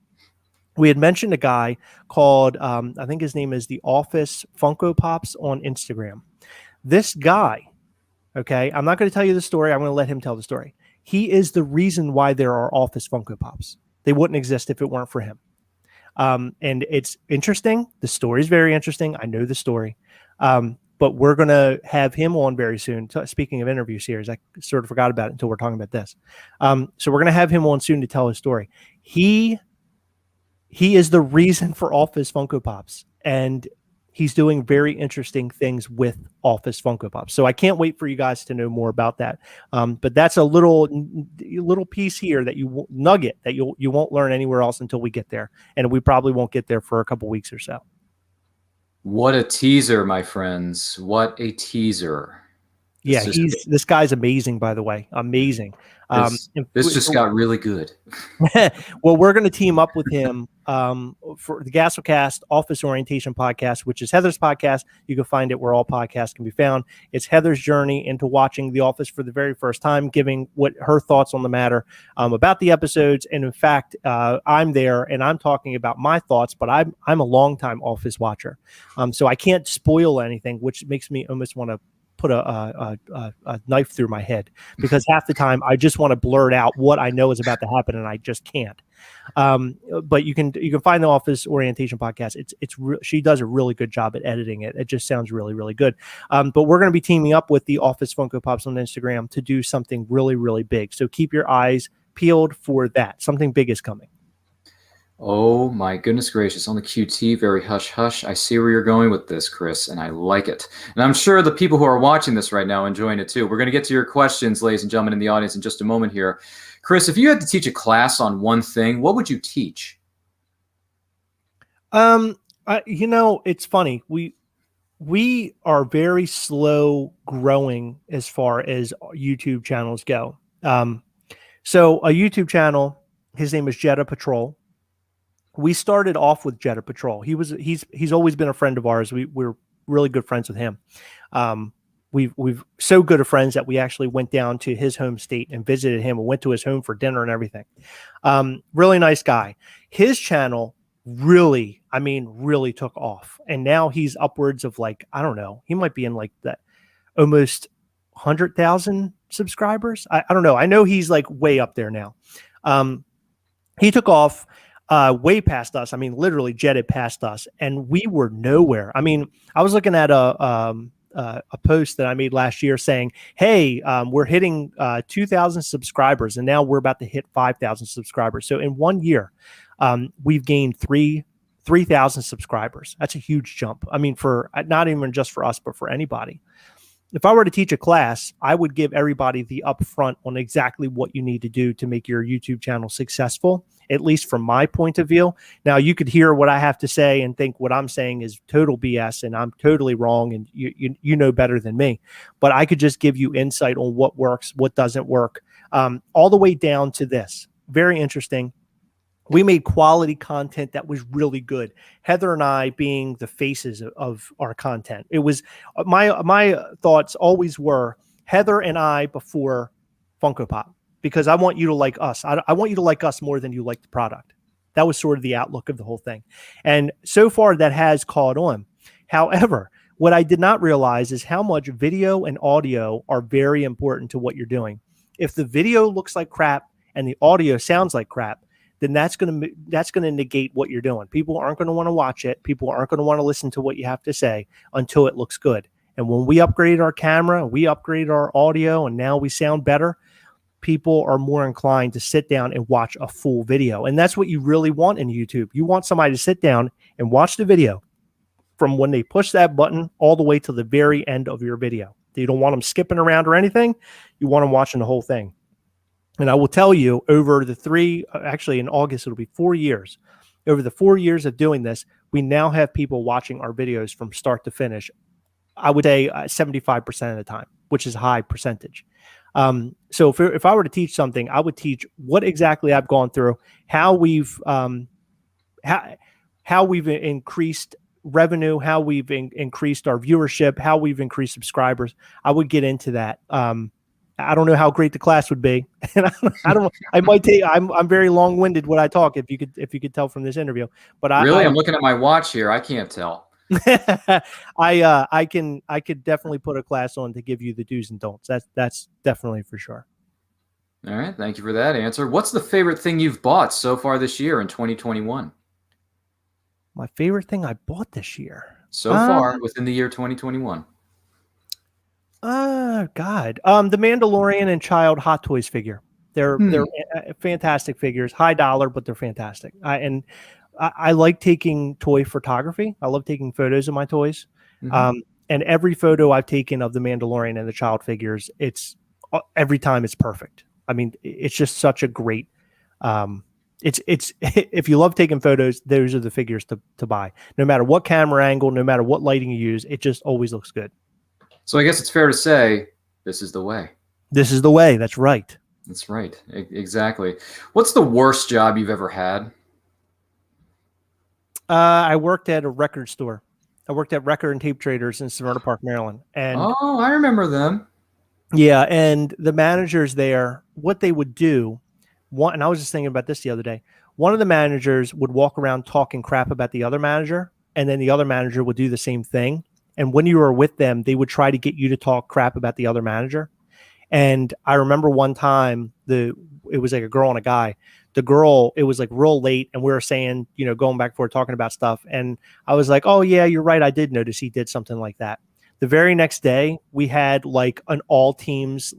we had mentioned a guy called, I think his name is the Office Funko Pops on Instagram. This guy, okay, I'm not going to tell you the story. I'm going to let him tell the story. He is the reason why there are Office Funko Pops. They wouldn't exist if it weren't for him. And it's interesting. The story is very interesting. I know the story. But we're going to have him on very soon. Speaking of interview series, I sort of forgot about it until we're talking about this. So we're going to have him on soon to tell his story. He is the reason for Office Funko Pops, and he's doing very interesting things with Office Funko Pops. So I can't wait for you guys to know more about that. But that's a little piece here that nugget that you won't learn anywhere else until we get there, and we probably won't get there for a couple weeks or so. What a teaser, my friends. What a teaser. Yeah, this guy's amazing, by the way. Amazing. This just got really good. Well, we're going to team up with him for the Gastlecast Office Orientation Podcast, which is Heather's podcast. You can find it where all podcasts can be found. It's Heather's journey into watching The Office for the very first time, giving what her thoughts on the matter about the episodes. And in fact, I'm there and I'm talking about my thoughts, but I'm a longtime Office watcher. So I can't spoil anything, which makes me almost want to put a knife through my head, because half the time I just want to blurt out what I know is about to happen and I just can't. But you can find the Office Orientation podcast. She does a really good job at editing it. It just sounds really, really good. But we're going to be teaming up with the Office Funko Pops on Instagram to do something really, really big. So keep your eyes peeled for that. Something big is coming. Oh my goodness gracious. On the QT, very hush hush. I see where you're going with this, Chris, and I like it. And I'm sure the people who are watching this right now are enjoying it too. We're going to get to your questions, ladies and gentlemen, in the audience in just a moment here. Chris, if you had to teach a class on one thing, what would you teach? It's funny. We are very slow growing as far as YouTube channels go. So a YouTube channel, his name is Jetta Patrol. We started off with Jetta Patrol. He's always been a friend of ours. We're really good friends with him. We've so good of friends that we actually went down to his home state and visited him and went to his home for dinner and everything. Really nice guy. His channel really took off. And now he's upwards of, like, I don't know, he might be in like that almost 100,000 subscribers. I don't know. I know he's like way up there now. He took off way past us. I mean, literally jetted past us, and we were nowhere. I mean, I was looking at a post that I made last year saying, hey, we're hitting 2,000 subscribers, and now we're about to hit 5,000 subscribers. So in 1 year, we've gained 3,000 subscribers. That's a huge jump. I mean, for not even just for us, but for anybody. If I were to teach a class, I would give everybody the upfront on exactly what you need to do to make your YouTube channel successful, at least from my point of view. Now, you could hear what I have to say and think what I'm saying is total BS and I'm totally wrong, and you know better than me. But I could just give you insight on what works, what doesn't work, all the way down to this. Very interesting. We made quality content that was really good. Heather and I being the faces of our content. It was my thoughts always were Heather and I before Funko Pop, because I want you to like us. I want you to like us more than you like the product. That was sort of the outlook of the whole thing. And so far that has caught on. However, what I did not realize is how much video and audio are very important to what you're doing. If the video looks like crap and the audio sounds like crap, then that's going to negate what you're doing. People aren't going to want to watch it. People aren't going to want to listen to what you have to say until it looks good. And when we upgrade our camera, we upgrade our audio, and now we sound better, people are more inclined to sit down and watch a full video. And that's what you really want in YouTube. You want somebody to sit down and watch the video from when they push that button all the way to the very end of your video. You don't want them skipping around or anything. You want them watching the whole thing. And I will tell you, over the actually in August, it'll be 4 years. Over the 4 years of doing this, we now have people watching our videos from start to finish. I would say 75% of the time, which is a high percentage. So if I were to teach something, I would teach what exactly I've gone through, how we've increased revenue, how we've increased our viewership, how we've increased subscribers. I would get into that. I don't know how great the class would be. And I'm very long-winded when I talk, if you could tell from this interview. But I'm looking at my watch here. I can't tell. I could definitely put a class on to give you the do's and don'ts. That's definitely for sure. All right. Thank you for that answer. What's the favorite thing you've bought so far this year in 2021? My favorite thing I bought this year so far within the year 2021. God. The Mandalorian and Child Hot Toys figure. They're fantastic figures, high dollar, but they're fantastic. I like taking toy photography. I love taking photos of my toys. Mm-hmm. And every photo I've taken of the Mandalorian and the child figures, every time it's perfect. I mean, it's just such a great, it's if you love taking photos, those are the figures to buy. No matter what camera angle, no matter what lighting you use, it just always looks good. So I guess it's fair to say this is the way. This is the way. That's right. That's right. Exactly. What's the worst job you've ever had? I worked at a record store. I worked at Record and Tape Traders in Severna Park, Maryland. And I remember them. Yeah, and the managers there, what they would do, and I was just thinking about this the other day. One of the managers would walk around talking crap about the other manager, and then the other manager would do the same thing. And when you were with them, they would try to get you to talk crap about the other manager. And I remember one time it was like a girl and a guy. The girl, it was like real late, and we were saying, going back and forth, talking about stuff. And I was like, oh yeah, you're right. I did notice he did something like that. The very next day, we had like an all teams,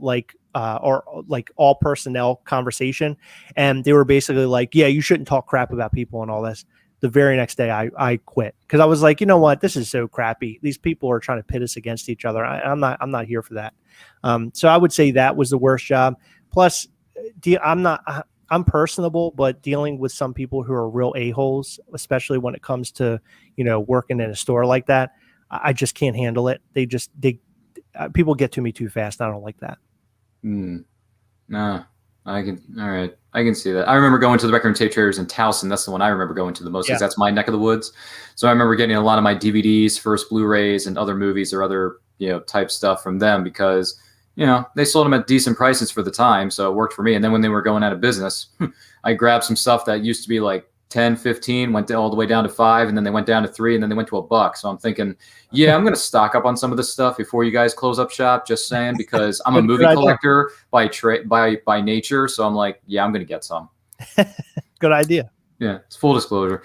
or like all personnel conversation. And they were basically like, yeah, you shouldn't talk crap about people and all this. The very next day I quit because I was like, you know what? This is so crappy. These people are trying to pit us against each other. I'm not here for that. So I would say that was the worst job. Plus, I'm personable, but dealing with some people who are real a-holes, especially when it comes to, working in a store like that, I just can't handle it. People get to me too fast. I don't like that. No, all right. I can see that. I remember going to the record and tape traders in Towson. That's the one I remember going to the most because that's my neck of the woods. So I remember getting a lot of my DVDs, first Blu-rays, and other movies or other, type stuff from them because, they sold them at decent prices for the time. So it worked for me. And then when they were going out of business, I grabbed some stuff that used to be like 10, 15, went all the way down to 5, and then they went down to 3, and then they went to $1. So I'm thinking, I'm going to stock up on some of this stuff before you guys close up shop, just saying, because I'm a movie collector by nature. So I'm like, I'm going to get some. Good idea. Yeah, it's full disclosure.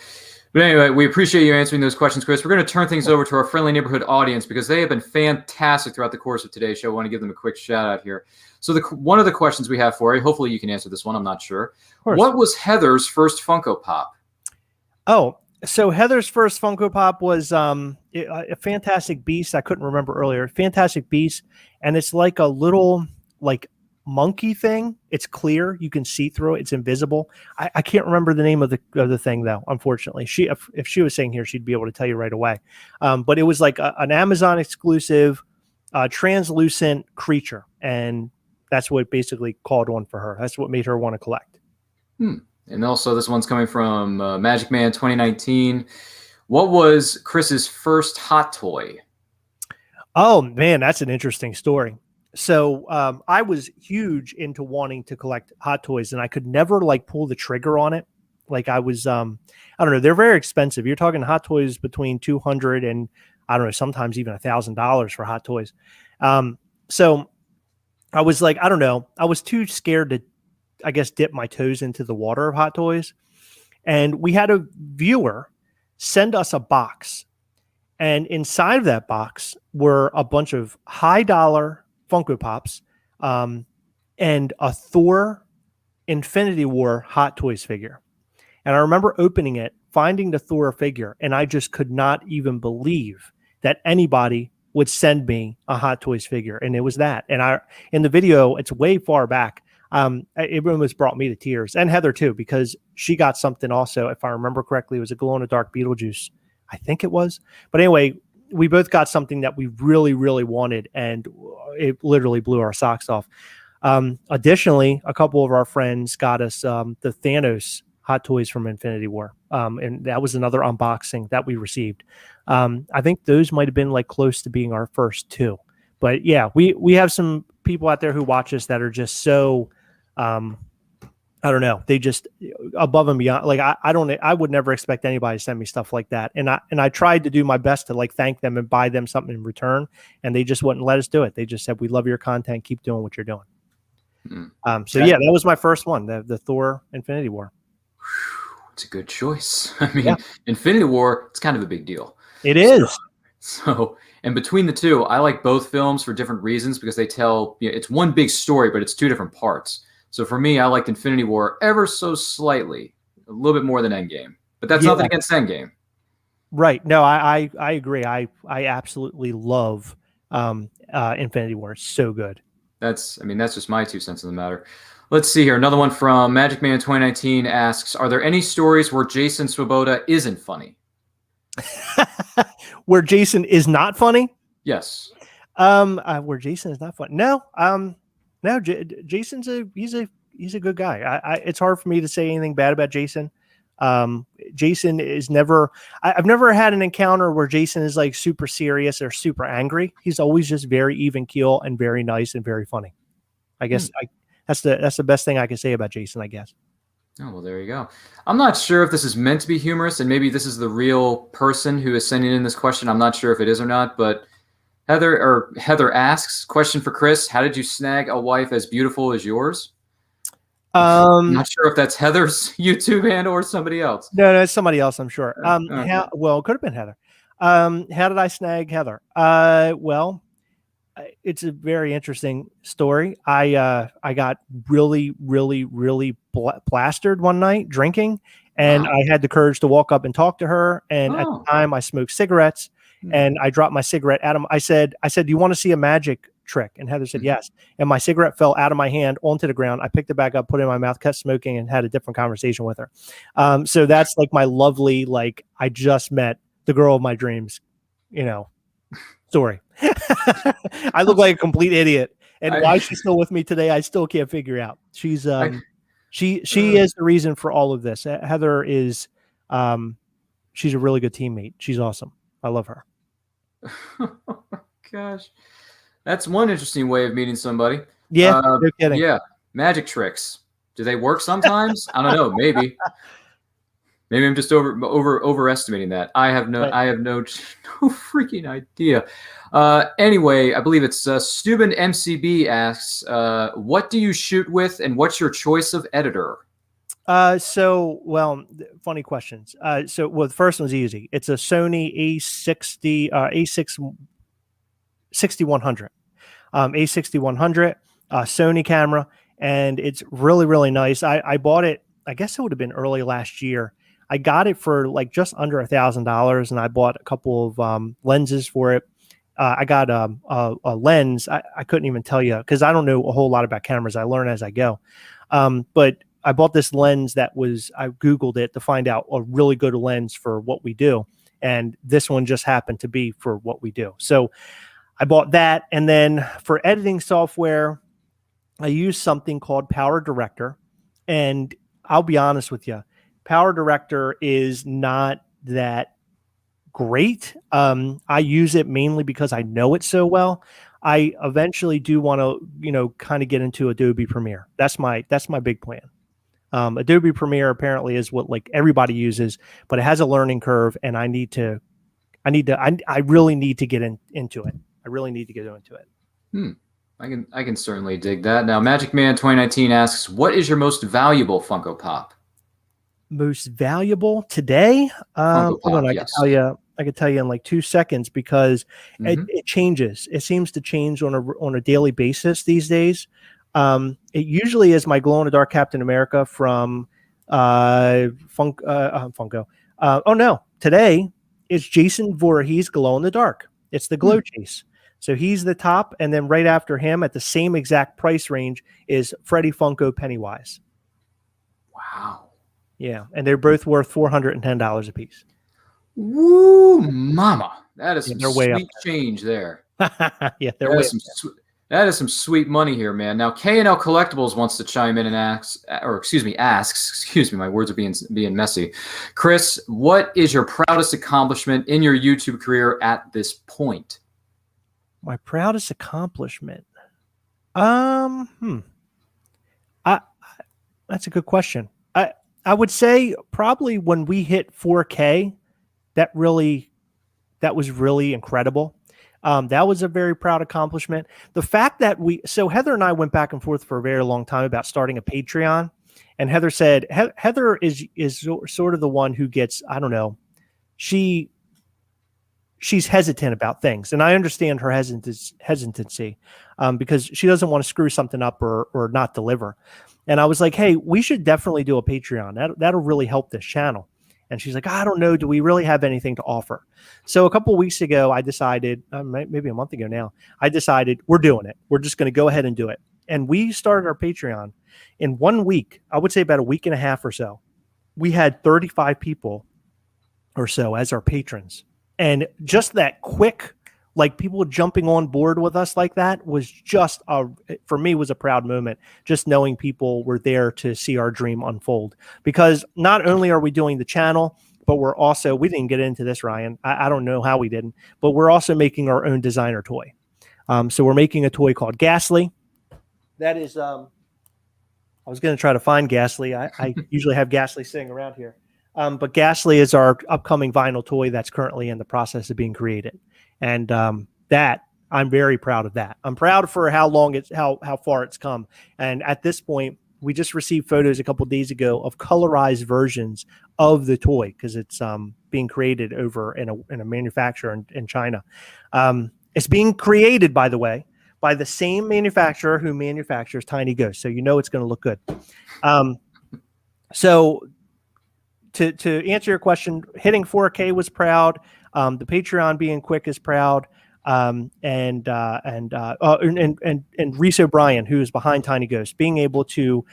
But anyway, we appreciate you answering those questions, Chris. We're going to turn things over to our friendly neighborhood audience because they have been fantastic throughout the course of today's show. I want to give them a quick shout out here. So one of the questions we have for you, hopefully you can answer this one. I'm not sure. What was Heather's first Funko Pop? Oh, so Heather's first Funko Pop was a Fantastic Beast. I couldn't remember earlier. Fantastic Beast, and it's like a little monkey thing. It's clear, you can see through it. It's invisible. I can't remember the name of the thing though. Unfortunately, if she was saying here, she'd be able to tell you right away. But it was like an Amazon exclusive, translucent creature, and that's what basically called on for her. That's what made her want to collect. And also, this one's coming from Magic Man 2019. What was Chris's first hot toy? Oh, man, that's an interesting story. So I was huge into wanting to collect hot toys, and I could never pull the trigger on it. Like I was, I don't know, they're very expensive. You're talking hot toys between $200 and I don't know, sometimes even $1,000 for hot toys. So I was like, I don't know, I was too scared to, I guess, dip my toes into the water of hot toys. And we had a viewer send us a box. And inside of that box were a bunch of high dollar Funko Pops and a Thor Infinity War Hot Toys figure. And I remember opening it, finding the Thor figure, and I just could not even believe that anybody would send me a Hot Toys figure. And it was that. And in the video, it's way far back. It almost brought me to tears, and Heather too, because she got something also, if I remember correctly. It was a glow-in-the-dark Beetlejuice, I think it was. But anyway, we both got something that we really, really wanted, and it literally blew our socks off. Additionally, a couple of our friends got us the Thanos Hot Toys from Infinity War, and that was another unboxing that we received. I think those might have been close to being our first two. But yeah, we have some people out there who watch us that are just so I don't know, they just above and beyond. I would never expect anybody to send me stuff like that. And I tried to do my best to thank them and buy them something in return, and they just wouldn't let us do it. They just said, "We love your content. Keep doing what you're doing." So yeah, that was my first one, the Thor Infinity War. It's a good choice. I mean, Infinity War, it's kind of a big deal. It is. So, and between the two, I like both films for different reasons because they tell, it's one big story, but it's two different parts. So for me, I liked Infinity War ever so slightly, a little bit more than Endgame, but that's nothing against Endgame. Right. No, I agree. I absolutely love Infinity War. It's so good. That's just my 2 cents on the matter. Let's see here. Another one from Magic Man 2019 asks, are there any stories where Jason Swoboda isn't funny? Where Jason is not funny? Yes. Where Jason is not funny? No. No. Jason's he's a good guy. It's hard for me to say anything bad about Jason. Jason is never. I've never had an encounter where Jason is super serious or super angry. He's always just very even keel and very nice and very funny. I guess that's the best thing I can say about Jason, I guess. Oh, well, there you go. I'm not sure if this is meant to be humorous, and maybe this is the real person who is sending in this question. I'm not sure if it is or not, but Heather asks, question for Chris, how did you snag a wife as beautiful as yours? I'm not sure if that's Heather's YouTube handle or somebody else. No, it's somebody else, I'm sure. Okay. It could have been Heather. How did I snag Heather? Well, it's a very interesting story. I got really, really, really plastered one night drinking, and Wow. I had the courage to walk up and talk to her. And at the time, I smoked cigarettes, and I dropped my cigarette out of. I said, "Do you want to see a magic trick?" And Heather said, "Yes." And my cigarette fell out of my hand onto the ground. I picked it back up, put it in my mouth, kept smoking, and had a different conversation with her. So that's like my lovely, like I just met the girl of my dreams, story. I look like a complete idiot, and why she's still with me today, I still can't figure out. She's she is the reason for all of this. Heather is she's a really good teammate. She's awesome. I love her. Oh, gosh, that's one interesting way of meeting somebody. Yeah, no kidding. Yeah, magic tricks. Do they work sometimes? I don't know. Maybe I'm just overestimating that. I have no freaking idea. Anyway, I believe it's Steuben MCB asks, what do you shoot with, and what's your choice of editor? Funny questions. The first one's easy. It's a Sony A6100, A6100, Sony camera, and it's really, really nice. I bought it, I guess it would have been early last year. I got it for like just under $1,000, and I bought a couple of lenses for it. I got a lens. I couldn't even tell you because I don't know a whole lot about cameras. I learn as I go. But I bought this lens I Googled it to find out a really good lens for what we do. And this one just happened to be for what we do. So I bought that. And then for editing software, I use something called Power Director. And I'll be honest with you, Power Director is not that great. I use it mainly because I know it so well. I eventually do want to, kind of get into Adobe Premiere. That's my big plan. Adobe Premiere apparently is what like everybody uses, but it has a learning curve, and I really need to get into it. I really need to get into it. I can certainly dig that. Now, Magic Man 2019 asks, what is your most valuable Funko Pop? Most valuable today? Funko Pop, hold on, yes. I could tell you in like 2 seconds because it changes. It seems to change on a daily basis these days. It usually is my glow in the dark Captain America from Funko. Today it's Jason Voorhees glow in the dark. It's the glow chase. So he's the top, and then right after him at the same exact price range is Freddy Funko Pennywise. Wow. Yeah, and they're both worth $410 a piece. Woo, mama! That is some sweet change there. Yeah, that is some sweet money here, man. Now, K&L Collectibles wants to chime in and asks, my words are being messy. Chris, what is your proudest accomplishment in your YouTube career at this point? My proudest accomplishment? That's a good question. I would say probably when we hit 4K, that was really incredible. That was a very proud accomplishment. The fact that Heather and I went back and forth for a very long time about starting a Patreon, and Heather said, Heather is sort of the one who gets, I don't know, she's hesitant about things, and I understand her hesitancy because she doesn't want to screw something up or not deliver. And I was like, hey, we should definitely do a Patreon. That'll really help this channel. And she's like, I don't know. Do we really have anything to offer? So a couple of weeks ago, I decided, maybe a month ago now, I decided we're doing it. We're just going to go ahead and do it. And we started our Patreon in 1 week. I would say about a week and a half or so. We had 35 people or so as our patrons. And just that quick, like people jumping on board with us like that was just for me was a proud moment. Just knowing people were there to see our dream unfold, because not only are we doing the channel, but we didn't get into this, Ryan. I don't know how we didn't, but we're also making our own designer toy. So we're making a toy called Ghastly. That is, I was going to try to find Ghastly. I usually have Ghastly sitting around here. But Ghastly is our upcoming vinyl toy that's currently in the process of being created. And that I'm very proud of that. I'm proud for how far it's come. And at this point, we just received photos a couple of days ago of colorized versions of the toy because it's being created over in a manufacturer in China. It's being created, by the way, by the same manufacturer who manufactures Tiny Ghosts. So it's going to look good. So to answer your question, hitting 4K was proud. The Patreon being quick is proud. And Reese O'Brien, who is behind Tiny Ghost, being able to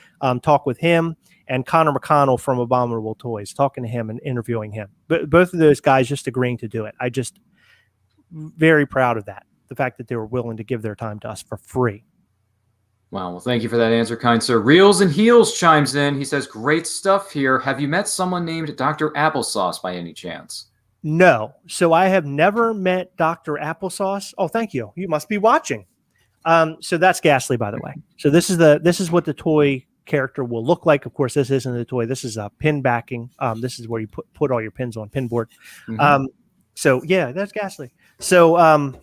talk with him, and Connor McConnell from Abominable Toys, talking to him and interviewing him. But both of those guys just agreeing to do it. I just very proud of that. The fact that they were willing to give their time to us for free. Wow. Well, thank you for that answer, kind sir. Reels and Heels chimes in. He says, great stuff here. Have you met someone named Dr. Applesauce by any chance? No. So I have never met Dr. Applesauce. Oh, thank you. You must be watching. So that's Ghastly, by the way. So this is what the toy character will look like. Of course, this isn't the toy. This is a pin backing. This is where you put all your pins on pinboard. Mm-hmm. So yeah, that's Ghastly. So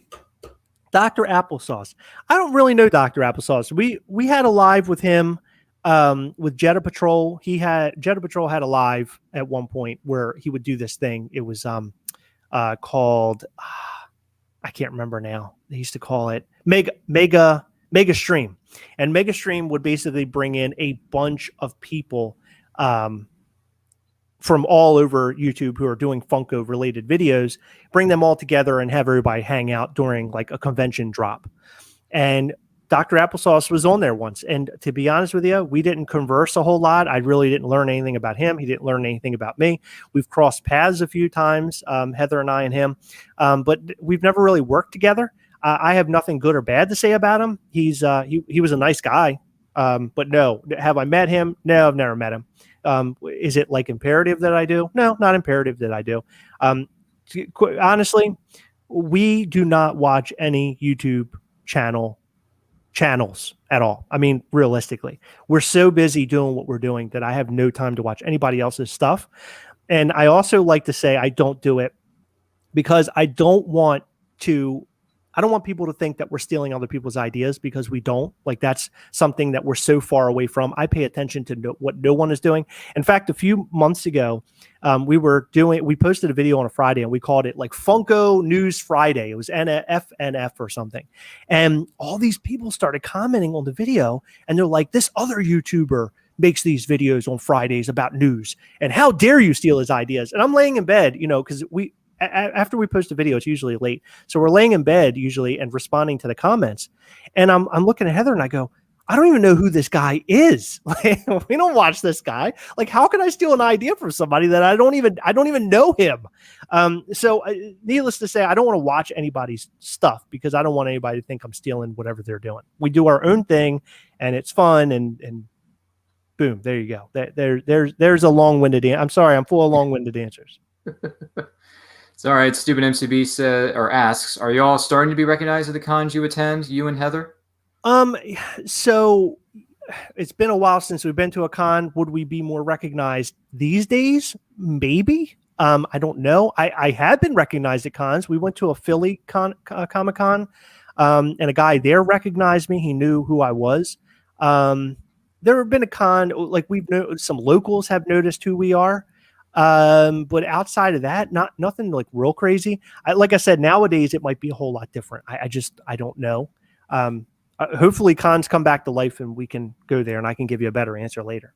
Dr. Applesauce. I don't really know Dr. Applesauce. We had a live with him with Jetta Patrol. Jetta Patrol had a live at one point where he would do this thing. It was called I can't remember now. They used to call it Mega Stream. And Mega Stream would basically bring in a bunch of people from all over YouTube who are doing Funko related videos, bring them all together and have everybody hang out during like a convention drop. And Dr. Applesauce was on there once. And to be honest with you, we didn't converse a whole lot. I really didn't learn anything about him. He didn't learn anything about me. We've crossed paths a few times, Heather and I and him, but we've never really worked together. I have nothing good or bad to say about him. He was a nice guy. But no, have I met him? No, I've never met him. Is it like imperative that I do? No, not imperative that I do. Honestly, we do not watch any YouTube channels at all. I mean, realistically, we're so busy doing what we're doing that I have no time to watch anybody else's stuff. And I also like to say I don't do it because I don't want people to think that we're stealing other people's ideas, because we don't. Like, that's something that we're so far away from. I pay attention to what no one is doing. In fact, a few months ago, we posted a video on a Friday and we called it like Funko News Friday. It was FNF or something. And all these people started commenting on the video and they're like, this other YouTuber makes these videos on Fridays about news, and how dare you steal his ideas? And I'm laying in bed, because after we post a video, it's usually late. So we're laying in bed usually and responding to the comments. And I'm looking at Heather and I go, I don't even know who this guy is. Like, we don't watch this guy. Like, how can I steal an idea from somebody that I don't even know him? So needless to say, I don't want to watch anybody's stuff because I don't want anybody to think I'm stealing whatever they're doing. We do our own thing and it's fun, and boom, there you go. There's a long-winded I'm sorry, I'm full of long-winded answers. It's all right. Stupid MCB asks, are you all starting to be recognized at the cons you attend, you and Heather? So it's been a while since we've been to a con. Would we be more recognized these days? Maybe. I don't know. I have been recognized at cons. We went to a Philly Comic Con, and a guy there recognized me. He knew who I was. There have been a con, like some locals have noticed who we are. But outside of that, nothing like real crazy. Like I said, nowadays it might be a whole lot different. I don't know. Hopefully cons come back to life and we can go there and I can give you a better answer later.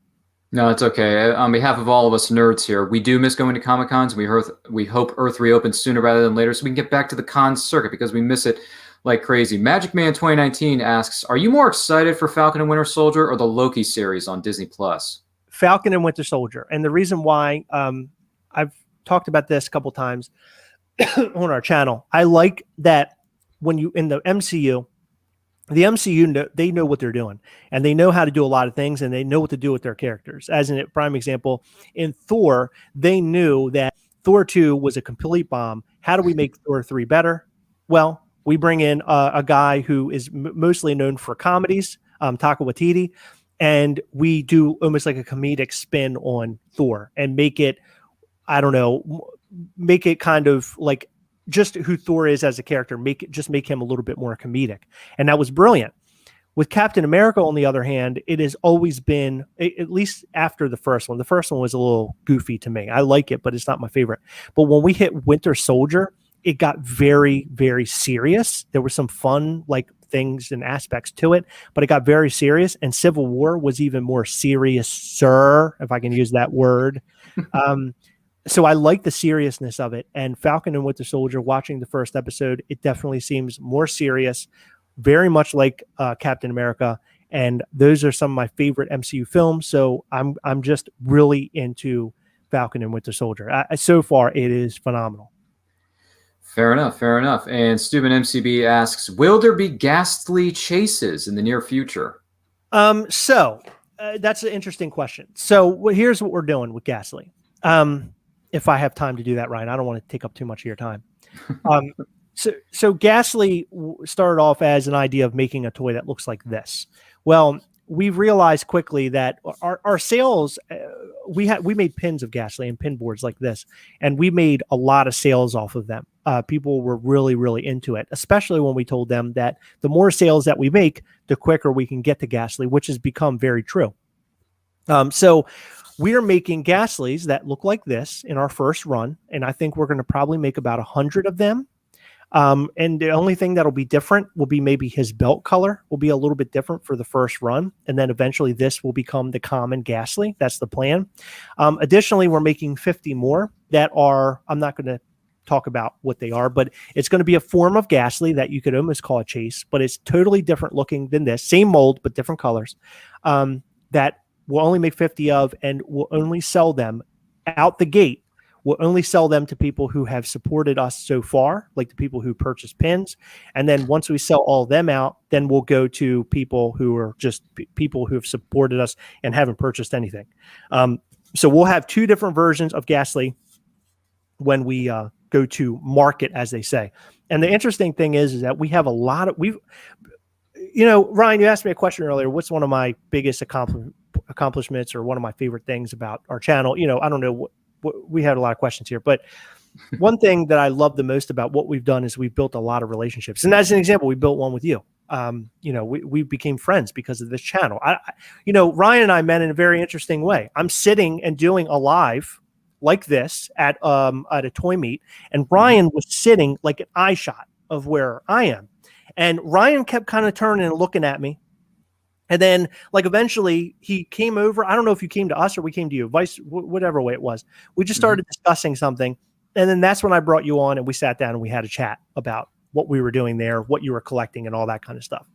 No, it's okay. On behalf of all of us nerds here, we do miss going to Comic Cons. We hope Earth reopens sooner rather than later so we can get back to the con circuit because we miss it like crazy. Magic Man 2019 asks, are you more excited for Falcon and Winter Soldier or the Loki series on Disney Plus? Falcon and Winter Soldier. And the reason why, I've talked about this a couple times on our channel. I like that when you in the MCU, they know what they're doing and they know how to do a lot of things and they know what to do with their characters. As in a prime example, in Thor, they knew that Thor 2 was a complete bomb. How do we make Thor 3 better? Well, we bring in a guy who is mostly known for comedies, Taika Waititi. and we do almost like a comedic spin on Thor and make it, I don't know, make it kind of like just who Thor is as a character, make him a little bit more comedic. And that was brilliant. With Captain America, on the other hand, it has always been, at least after the first one was a little goofy to me. I like it, but it's not my favorite. But when we hit Winter Soldier, it got very, very serious. There were some fun like things and aspects to it, but it got very serious. And Civil War was even more serious, sir, if I can use that word. So I like the seriousness of it. And Falcon and Winter Soldier, watching the first episode, it definitely seems more serious, very much like Captain America. And those are some of my favorite MCU films. So I'm just really into Falcon and Winter Soldier. So far, it is phenomenal. Fair enough. And Steuben MCB asks, will there be ghastly chases in the near future? So that's an interesting question. So here's what we're doing with Ghastly. If I have time to do that, Ryan, I don't want to take up too much of your time. So Ghastly started off as an idea of making a toy that looks like this. Well, we realized quickly that our sales, we made pins of Ghastly and pin boards like this, and we made a lot of sales off of them. People were really, really into it, especially when we told them that the more sales that we make, the quicker we can get to Ghastly, which has become very true. So we are making Ghastlies that look like this in our first run, and I think we're going to probably make about 100 of them. And the only thing that'll be different will be maybe his belt color will be a little bit different for the first run. And then eventually this will become the common Ghastly. That's the plan. Additionally, we're making 50 more that are, I'm not going to talk about what they are, but it's going to be a form of Ghastly that you could almost call a chase, but it's totally different looking than this. Same mold, but different colors. That we'll only make 50 of, and we'll only sell them out the gate. We'll only sell them to people who have supported us so far, like the people who purchase pins. And then once we sell all of them out, then we'll go to people who are just people who have supported us and haven't purchased anything. So we'll have two different versions of Ghastly when we go to market, as they say. And the interesting thing is that we have a lot of, Ryan, you asked me a question earlier. What's one of my biggest accomplishments or one of my favorite things about our channel? I don't know what we had a lot of questions here, but one thing that I love the most about what we've done is we've built a lot of relationships. And as an example, we built one with you. We became friends because of this channel. Ryan and I met in a very interesting way. I'm sitting and doing a live like this at a toy meet, and Ryan was sitting like an eye shot of where I am. And Ryan kept kind of turning and looking at me. And then, eventually he came over. I don't know if you came to us or we came to you, whatever way it was. We just started discussing something. And then that's when I brought you on and we sat down and we had a chat about what we were doing there, what you were collecting and all that kind of stuff.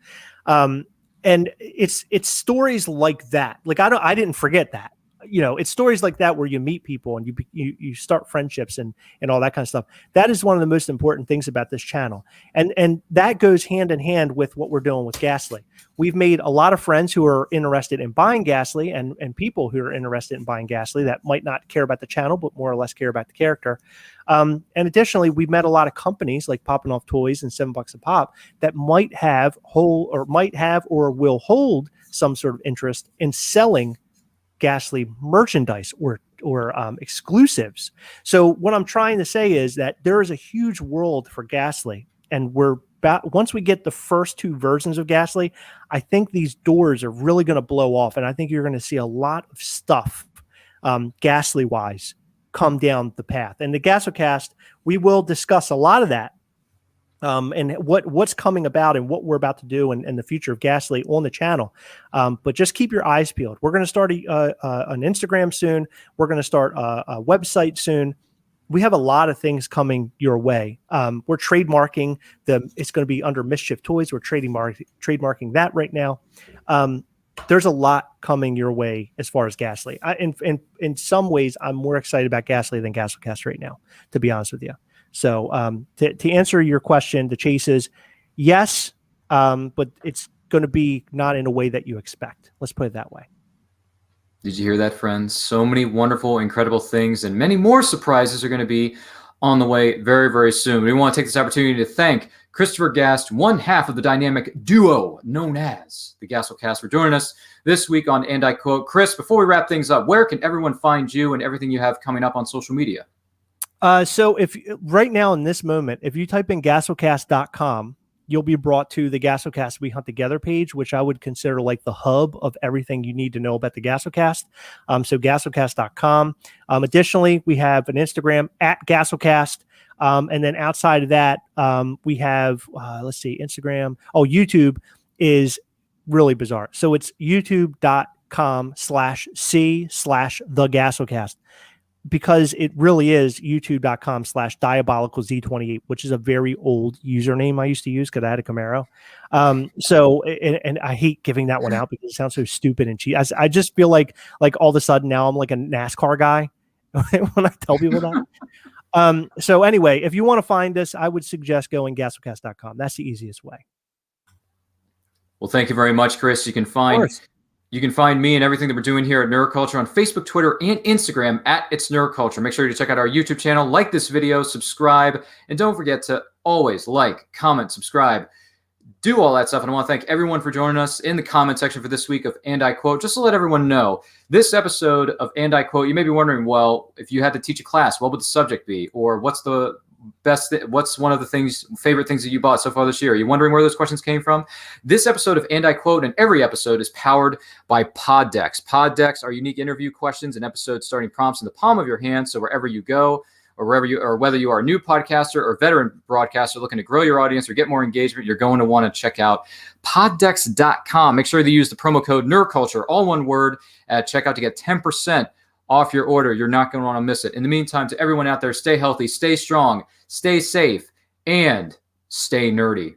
And it's stories like that. I didn't forget that. It's stories like that where you meet people and you start friendships and all that kind of stuff. That is one of the most important things about this channel. And that goes hand in hand with what we're doing with Ghastly. We've made a lot of friends who are interested in buying Ghastly and people who are interested in buying Ghastly that might not care about the channel, but more or less care about the character. And additionally, we've met a lot of companies like Popping Off Toys and $7 a pop that might have or will hold some sort of interest in selling Ghastly merchandise or exclusives. So what I'm trying to say is that there is a huge world for Ghastly, and once we get the first two versions of Ghastly, I think these doors are really going to blow off, and I think you're going to see a lot of stuff Ghastly wise come down the path. And the Gastlecast, we will discuss a lot of that. And what's coming about and what we're about to do and the future of Ghastly on the channel. But just keep your eyes peeled. We're going to start an Instagram soon. We're going to start a website soon. We have a lot of things coming your way. We're trademarking it's going to be under Mischief Toys. We're trademarking that right now. There's a lot coming your way as far as Ghastly. In some ways, I'm more excited about Ghastly than Gastlecast right now, to be honest with you. So to answer your question, the chases, yes, but it's going to be not in a way that you expect. Let's put it that way. Did you hear that, friends? So many wonderful, incredible things and many more surprises are going to be on the way very, very soon. We want to take this opportunity to thank Christopher Gast, one half of the dynamic duo known as the Gastlecast, for joining us this week on And I Quote. Chris, before we wrap things up, where can everyone find you and everything you have coming up on social media? So if right now in this moment, if you type in Gastlecast.com, you'll be brought to the Gastlecast We Hunt Together page, which I would consider like the hub of everything you need to know about the Gastlecast. So Gastlecast.com. Additionally, we have an Instagram at Gastlecast. And then outside of that, we have, Instagram. Oh, YouTube is really bizarre. So it's youtube.com/C/the Gastlecast. Because it really is youtube.com/diabolicalz28, which is a very old username I used to use because I had a Camaro. And I hate giving that one out because it sounds so stupid and cheap. I just feel like all of a sudden now I'm like a NASCAR guy when I tell people that. So anyway, if you want to find us, I would suggest going Gastlecast.com. That's the easiest way. Well, thank you very much, Chris. You can find me and everything that we're doing here at Nerd Culture on Facebook, Twitter, and Instagram at It's Nerd Culture. Make sure to check out our YouTube channel, like this video, subscribe, and don't forget to always like, comment, subscribe, do all that stuff. And I want to thank everyone for joining us in the comment section for this week of And I Quote. Just to let everyone know, this episode of And I Quote, you may be wondering, well, if you had to teach a class, what would the subject be? Or what's the what's one of the favorite things that you bought so far this year? Are you wondering where those questions came from? This episode of And I Quote, and every episode, is powered by Pod Decks. Pod Decks are unique interview questions and episode starting prompts in the palm of your hand. So wherever you go, or whether you are a new podcaster or veteran broadcaster looking to grow your audience or get more engagement, you're going to want to check out poddecks.com. Make sure to use the promo code NerdCulture, all one word, at checkout to get 10% off your order. You're not going to want to miss it. In the meantime, to everyone out there, stay healthy, stay strong, stay safe, and stay nerdy.